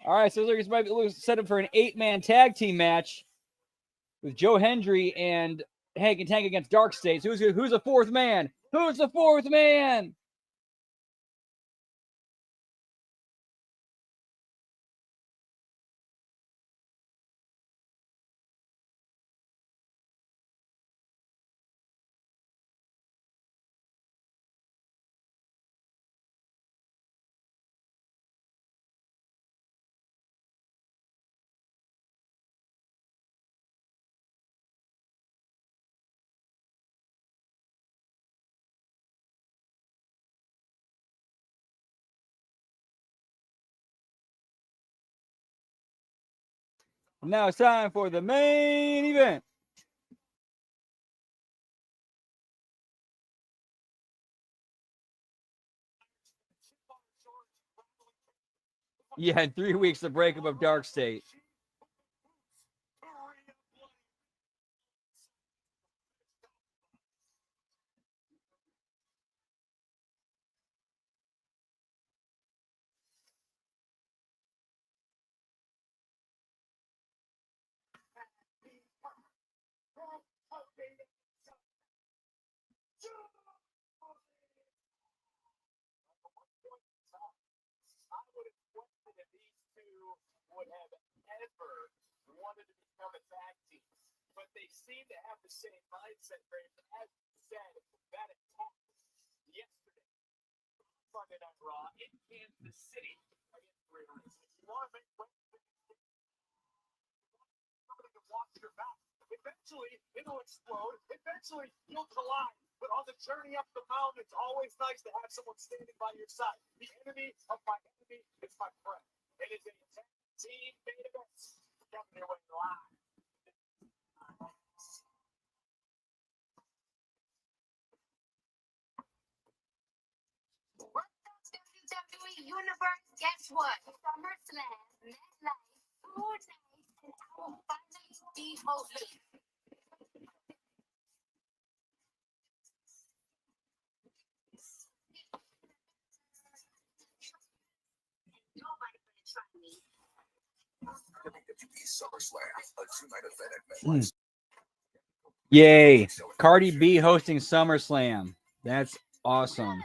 All right, so this might be set up for an 8-man tag team match with Joe Hendry and Hank and Tank against Darkseid. So who's the fourth man? Who's the fourth man? Now it's time for the main event. Yeah, in 3 weeks, the breakup of Dark State. I would have questioned if these two would have ever wanted to become a tag team, but they seem to have the same mindset frame. As you said, that attack yesterday, Monday Night Raw in Kansas City against Rhea Ripley. If you want to make somebody to watch your back, eventually it'll explode. Eventually you'll collide. But on the journey up the mountain, it's always nice to have someone standing by your side. The enemy of my enemy is my friend. It is a tag team main event coming your way live. What's up, WWE Universe? Guess what? SummerSlam, MetLife, Food Night, and I will finally be hosting. Nobody gonna try me. WWE SummerSlam, a two-night event at MetLife. Yay. Cardi B hosting SummerSlam. That's awesome.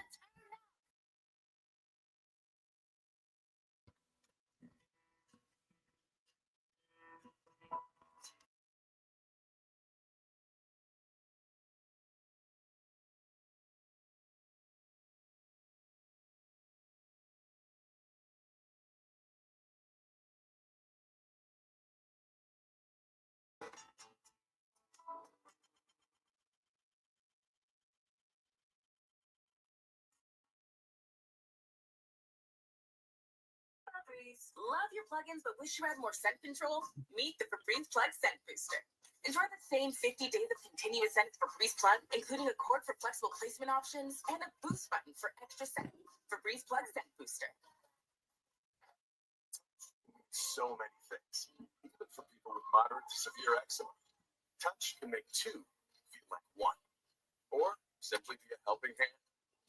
Febreze. Love your plugins but wish you had more scent control? Meet the Febreze Plug Scent Booster. Enjoy the same 50 days of continuous scent Febreze Plug, including a cord for flexible placement options and a boost button for extra scent. Febreze Plug Scent Booster. So many things, even for people with moderate to severe eczema. Touch can make two feel like one, or simply be a helping hand.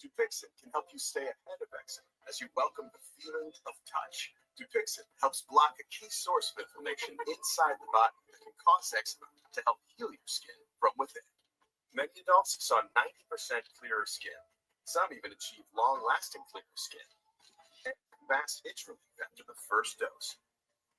Dupixent can help you stay ahead of eczema as you welcome the feeling of touch. Dupixent helps block a key source of inflammation inside the body that can cause eczema to help heal your skin from within. Many adults saw 90% clearer skin. Some even achieved long-lasting clearer skin. And fast itch relief after the first dose.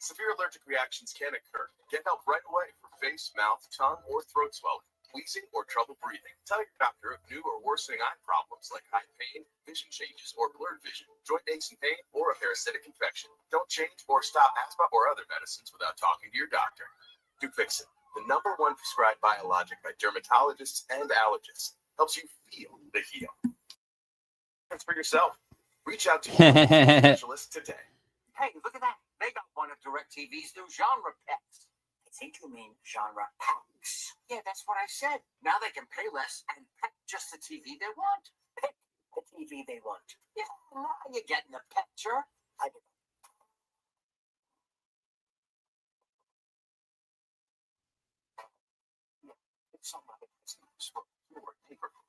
Severe allergic reactions can occur. Get help right away for face, mouth, tongue, or throat swelling, wheezing, or trouble breathing. Tell your doctor of new or worsening eye problems like eye pain, vision changes, or blurred vision, joint aches and pain, or a parasitic infection. Don't change or stop asthma or other medicines without talking to your doctor. Dupixent, the #1 prescribed biologic by dermatologists and allergists, helps you feel the heal. It's for yourself. Reach out to your specialist today. Hey, look at that. They got one of DirecTV's new genre packs. I think you mean genre packs. Yeah, that's what I said. Now they can pay less and pack just the TV they want. Pick the TV they want. Yeah, now you're getting the picture. I did. It's some other business for your neighborhood.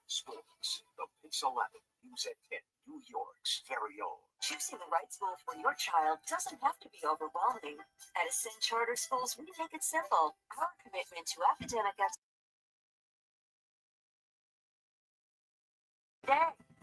Schools. The Pixel 11. Use at 10. New York's very own. Choosing the right school for your child doesn't have to be overwhelming. At Ascend Charter Schools, we make it simple. Our commitment to academic excellence.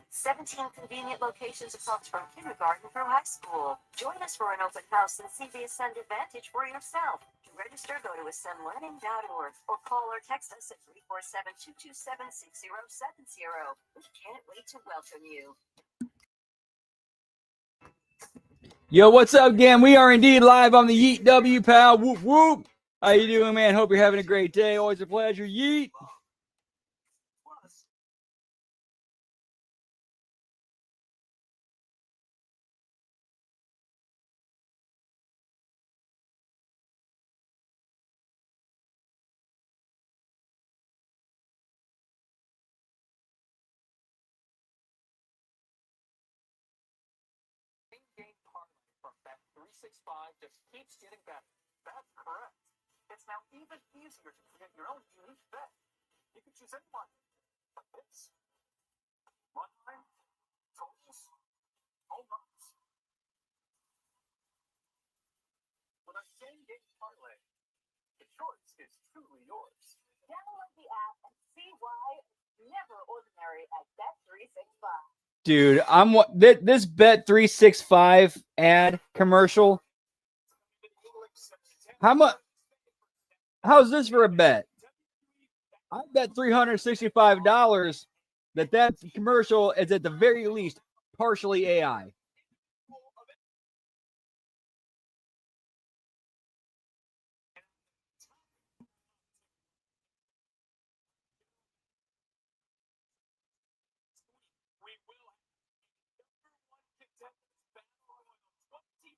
17 convenient locations across from kindergarten through high school. Join us for an open house and see the Ascend Advantage for yourself. To register, go to ascendlearning.org or call or text us at 347-227-6070. We can't wait to welcome you. Yo, what's up, gang? We are indeed live on the Yeet W, pal. Whoop, whoop. How you doing, man? Hope you're having a great day. Always a pleasure. Yeet. Bet365 just keeps getting better. That's correct. It's now even easier to create your own unique bet. You can choose anyone. Hits, run line, totals, home runs. With our same-game parlay, the choice is truly yours. Download the app and see why it's never ordinary at Bet365. Dude, this Bet365 ad commercial. How's this for a bet? I bet $365 that commercial is at the very least partially AI. We will have number 1 contenders battle royal. 25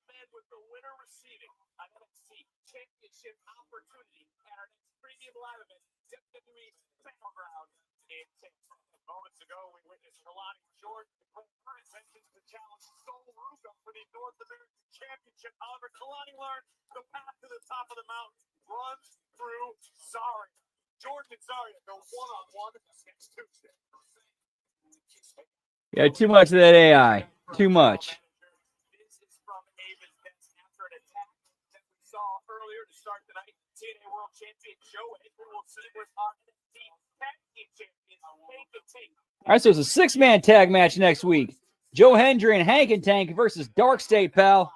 men with the winner receiving an NXT championship opportunity at our next premium live event, WWE Battleground in Tampa. Moments ago, we witnessed Kalani Jordan declare her intentions to challenge Sol Ruka for the North American Championship. However, Kalani learned the path to the top of the mountain runs through Zaria. Jordan and Zaria go one-on-one next Tuesday. Yeah, too much of that AI. Too much. This is from Ava's Bets after an attack that we saw earlier to start the night. TNA World Champion Joe Hendry will see with our NXT Tag Team Champions Hank and Tank. All right, so it's a 6-man tag match next week. Joe Hendry and Hank and Tank versus Dark State, pal.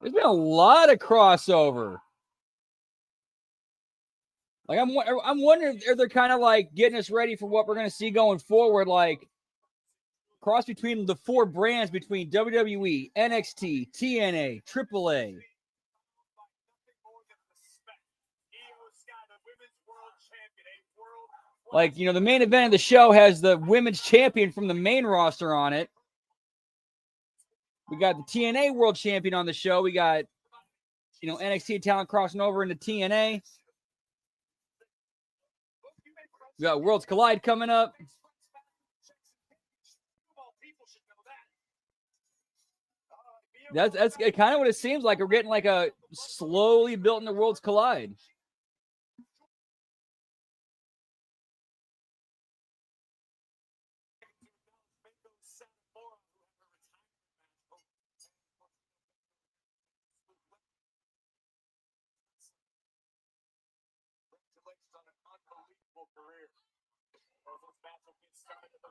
There's been a lot of crossover. Like I'm wondering if they're kind of like getting us ready for what we're going to see going forward, like cross between the 4 brands between WWE, NXT, TNA, AAA. Like, you know, the main event of the show has the women's champion from the main roster on it. We got the TNA World Champion on the show. We got, you know, NXT talent crossing over into TNA. We got Worlds Collide coming up. That's kind of what it seems like. We're getting like a slowly built into Worlds Collide.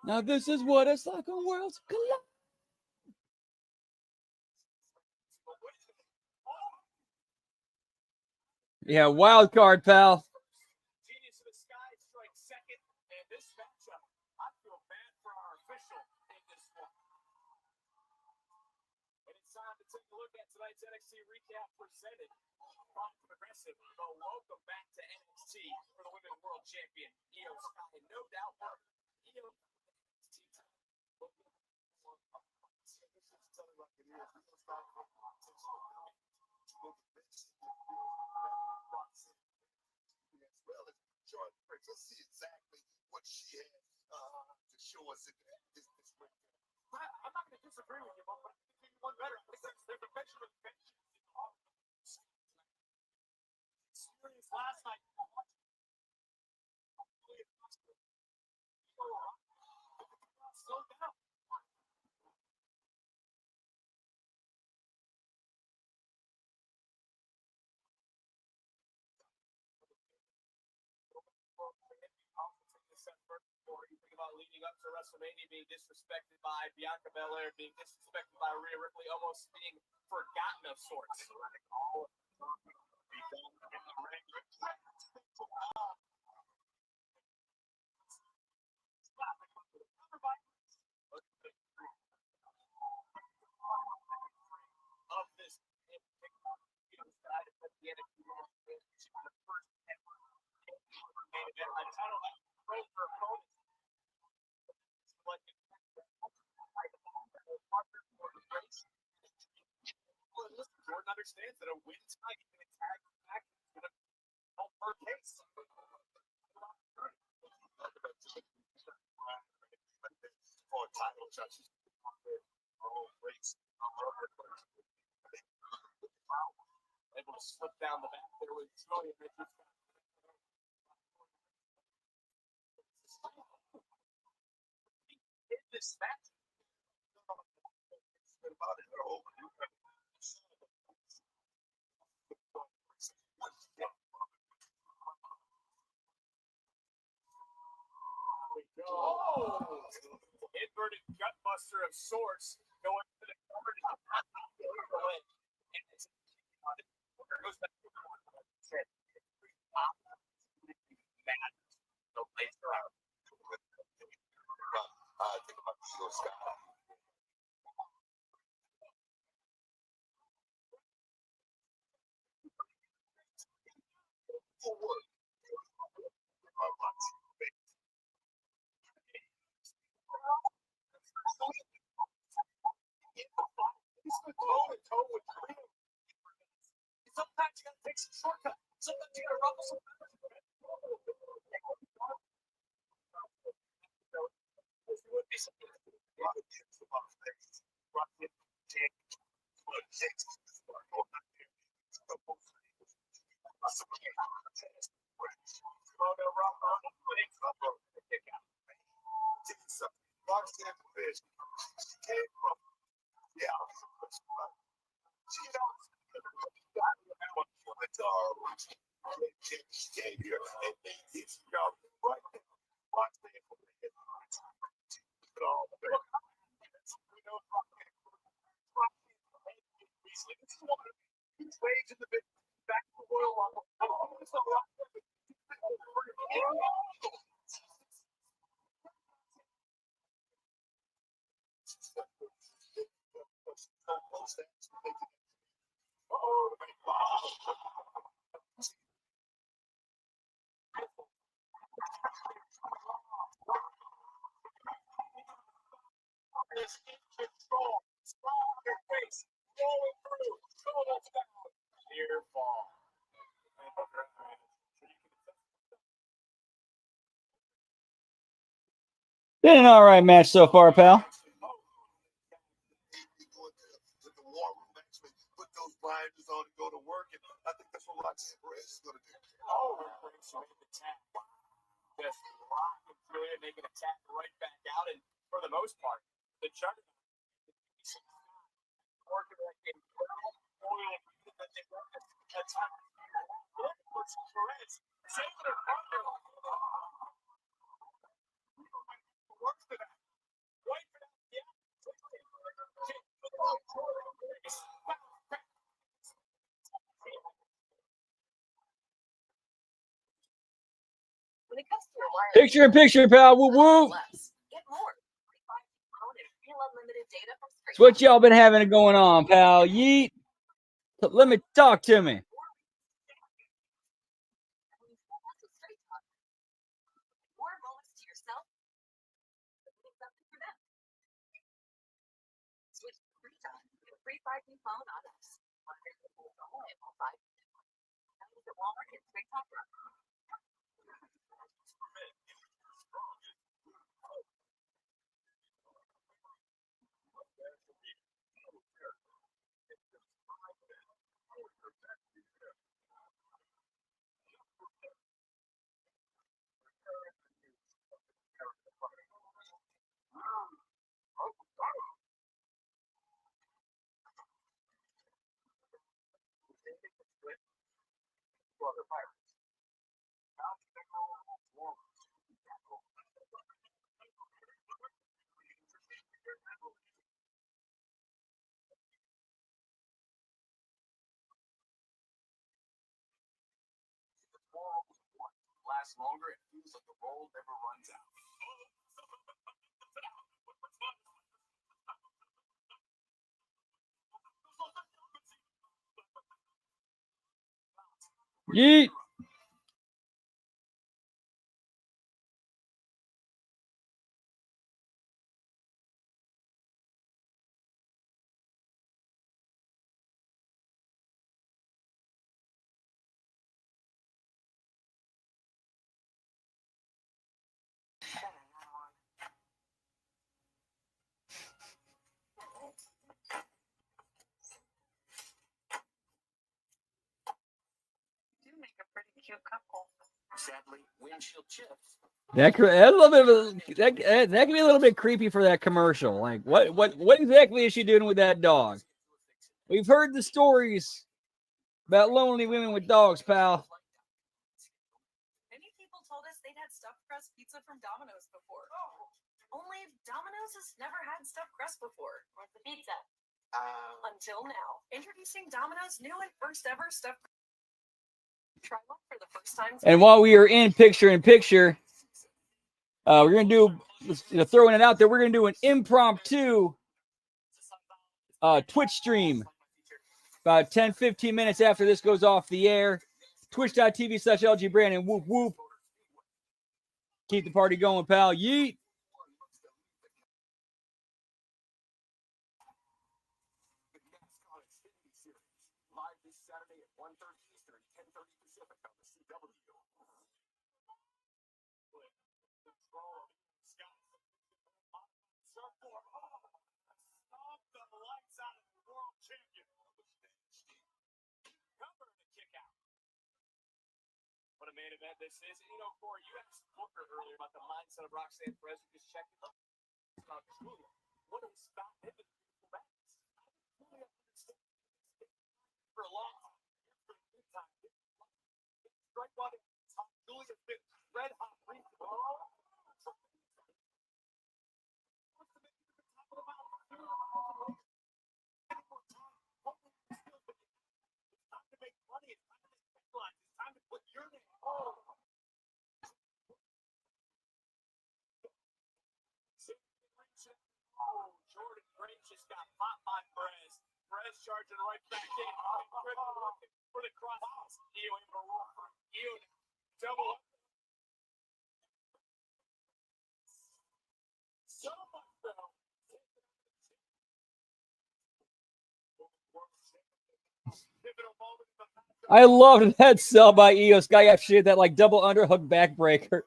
Now this is what it's like on Worlds Collide. Yeah, wild card, pal. Genius of the Sky strikes second, and this matchup, I feel bad for our official in this one. And it's time to take a look at tonight's NXT recap presented by Progressive. So welcome back to NXT for the Women's World Champion, Io Sky. And no doubt, Io Let's see exactly what she had to show us in this week. I'm not going to disagree with you, but I think one better. There's a picture of the experience last night. Slow down. You think about leading up to WrestleMania being disrespected by Bianca Belair, being disrespected by Rhea Ripley, almost being forgotten of sorts. Of this Jordan understands that a win tonight in a tag match is going to help her case. For title judges. Able to slip down the back there with Julian. In this match, inverted gutbuster of sorts going to the cover. Goes back to think about the short sky. Sometimes you gotta take some shortcuts. Sometimes you gotta rumble some. Been an all right match so far, pal. Put those blinders on and go to work, and I think that's what Roxanne Perez is going to do. Just lock and clear, they can attack right back out, and for the most part, the juggernaut working like a attack. Perez saving her partner. Works for that. Right for that. Yeah. When it comes to your wireless, Picture in picture, pal. Woo woo. get more. Real unlimited data from Straight It's what y'all been having going on, pal. Yeet. Let me talk to me. More moments to yourself. Something for them. Switch to Free Talk. Get a free 5G phone on us. At Walmart and Straight Talk. Lasts longer, it feels like the roll never runs out. Yeet. You do make a pretty cute couple. Sadly, windshield chips. That's a little bit of that can be a little bit creepy for that commercial. Like, what exactly is she doing with that dog? We've heard the stories about lonely women with dogs, pal. Many people told us they'd had stuffed crust pizza from Domino's before. Only Domino's has never had stuffed crust before. Where's the pizza? Until now. Introducing Domino's new and first ever stuffed. Try one for the first time. And while we are in picture, we're gonna do throwing it out there. We're gonna do an impromptu Twitch stream about 10-15 minutes after this goes off the air. Twitch.tv/LG Brandon. Whoop whoop. Keep the party going, pal. Yeet. Live this Saturday at 1:30 Eastern, 10:30 Pacific on the CW. Stop the lights out of the world champion. Cover to kick out. What a main event this is. And, Corey, you asked Booker earlier about the mindset of Roxanne Perez. Just checking up about Julia. What is about him and beautiful backs? For a long time. For a good time. Strike while it's hot. Julia's been red hot recently. Jordan Grace just got popped by Perez. Perez charging right back in. For the cross. Eo able to roll through. Eo double up. So much though. I loved that sell by Io Sky after she did that like double underhook backbreaker.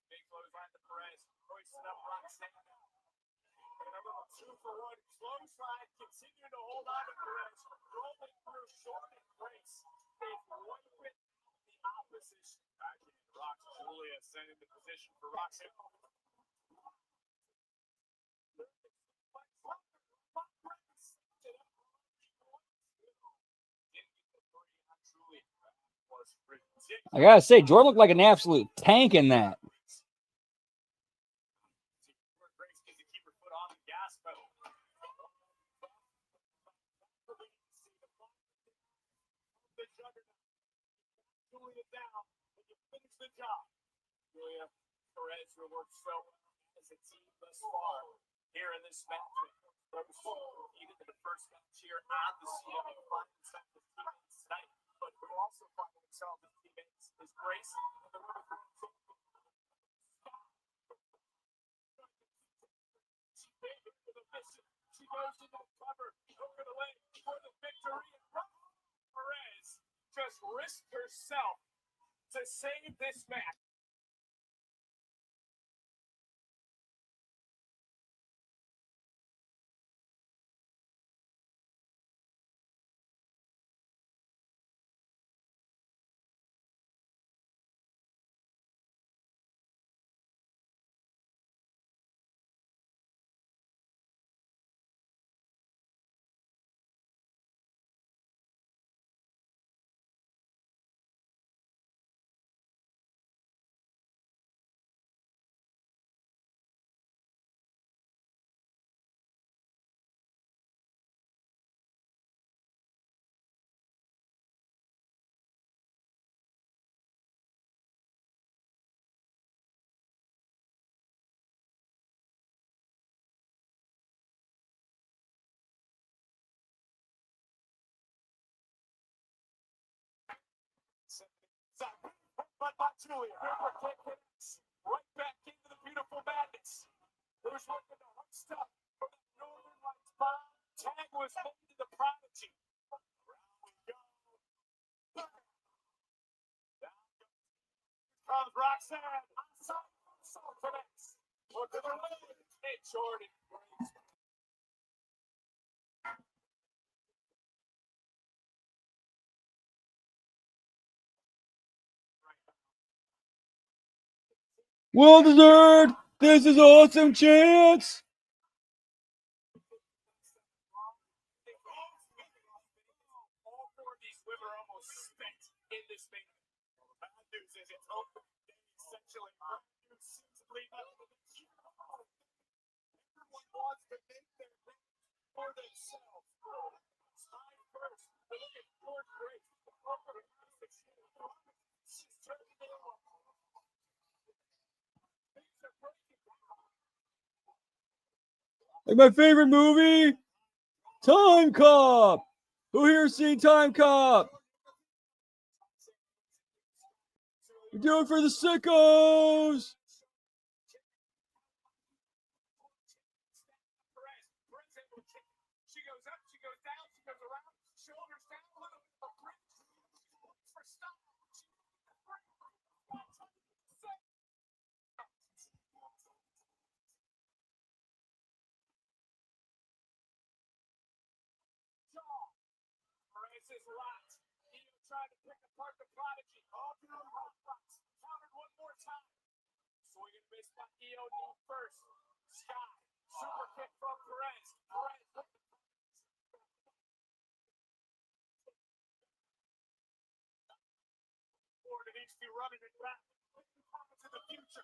Big clothesline to Perez. Hoisting up Roxanne. Remember, 2-for-1 clothesline. Continue to hold on to Perez. Rolling through Jordan Grace. They've won with the opposition. Back in Rox Julia sending the position for Roxanne. I gotta say, Jordan looked like an absolute tank in that. Julia Perez will work so well as a team thus far here in this match. Even in the first match here on the CW, finding some of his teammates tonight, but we're also finding some of his teammates is Grace and the women's team. She made it for the mission. She goes to the cover over the leg for the victory. Perez just risked herself to save this match. But by Julia. Super kick hits right back into the beautiful madness. Who's looking to hurt stuff from the Northern Lights bomb? Tag was made to the Prodigy. Round we go. Down comes Roxanne. Outside, so connects. Look to the leg. And Jordan Grace. Well deserved. This is awesome chance. All four of these women are almost spent in this main event. The bad news is it's over. They essentially seemingly everyone wants to make their name for themselves. Time first. Look at Jordan Grace. She's turning it on. Things are breaking. Like my favorite movie, Time Cop. Who here seen Time Cop? We do it for the sickos. She goes up, she goes down, she goes around, shoulders down, a little bit of a bridge. For stop. Perez is locked. Io trying to pick apart the Prodigy. All through the hot box. Countered one more time. Swing and miss by Io knee first. Sky. Super kick from Perez. Perez. Forward and needs to be running it back. To the future.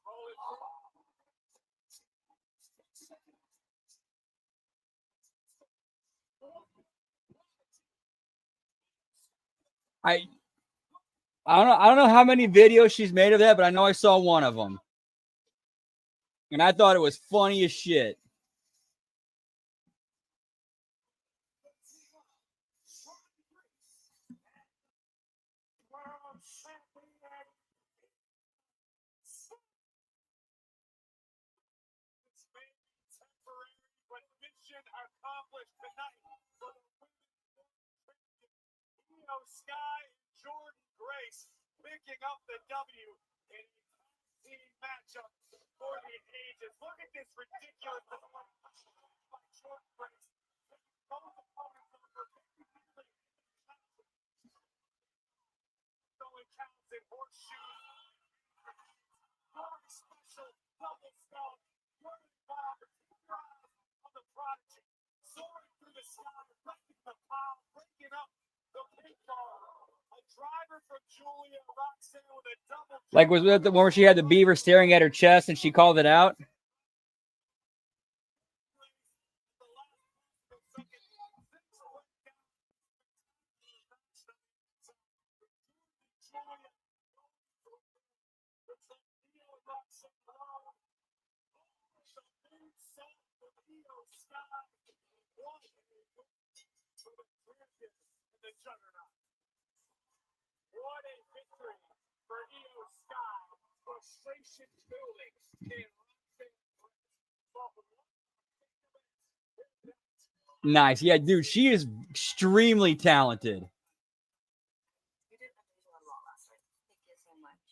Rolling through. I don't know how many videos she's made of that, but I know I saw one of them. And I thought it was funny as shit. It's maybe temporary, but mission accomplished tonight for the women's Io Sky and Jordan Grace picking up the W in a team matchup for the ages. Look at this ridiculous performance by Jordan Grace. Both opponents over 50 only counts in horseshoes. Very special double stomp. Jordan Bob on the Prodigy. Soaring through the sky, breaking the pile, breaking up the pinfall. A driver from Julia Roxanne with a double. Like, was that the one where she had the beaver staring at her chest and she called it out? What a victory for Io Sky. Frustration building in Nice. Yeah, dude, she is extremely talented. You did unusual well last night. Thank you so much.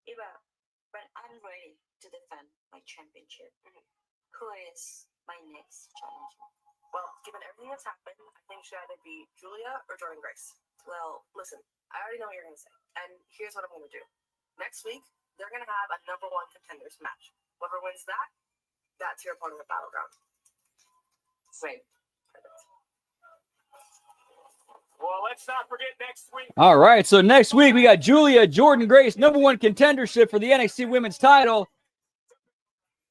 Eva, when I'm ready to defend my championship, who is my next challenger? Well, given everything that's happened, I think it should either be Julia or Jordan Grace. Well, listen, I already know what you're going to say. And here's what I'm going to do. Next week, they're going to have a #1 contenders match. Whoever wins that, that's your opponent at Battleground. Same. Well, let's not forget next week. All right, so next week we got Julia, Jordan Grace, #1 contendership for the NXT Women's title.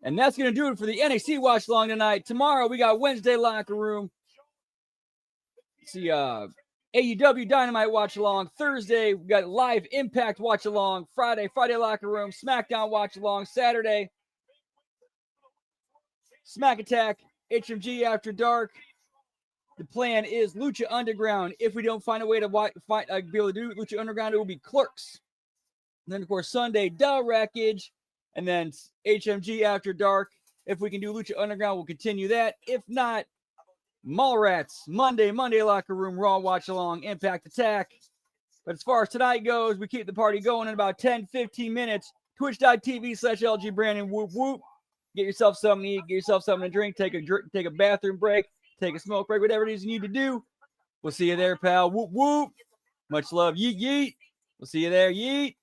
And that's going to do it for the NXT Watch Along tonight. Tomorrow we got Wednesday Locker Room. See, AEW Dynamite Watch Along. Thursday we got Live Impact Watch Along. Friday Locker Room. SmackDown Watch Along. Saturday, Smack Attack, HMG After Dark. The plan is Lucha Underground. If we don't find a way to be able to do Lucha Underground, it will be Clerks. And then, of course, Sunday, Da Wreckage. And then HMG After Dark. If we can do Lucha Underground, we'll continue that. If not, Mallrats, Monday Locker Room, Raw Watch Along, Impact Attack. But as far as tonight goes, we keep the party going in about 10, 15 minutes. Twitch.tv/LG Brandon, whoop, whoop. Get yourself something to eat, get yourself something to drink, take a bathroom break, take a smoke break, whatever it is you need to do. We'll see you there, pal. Whoop, whoop. Much love. Yeet, yeet. We'll see you there. Yeet.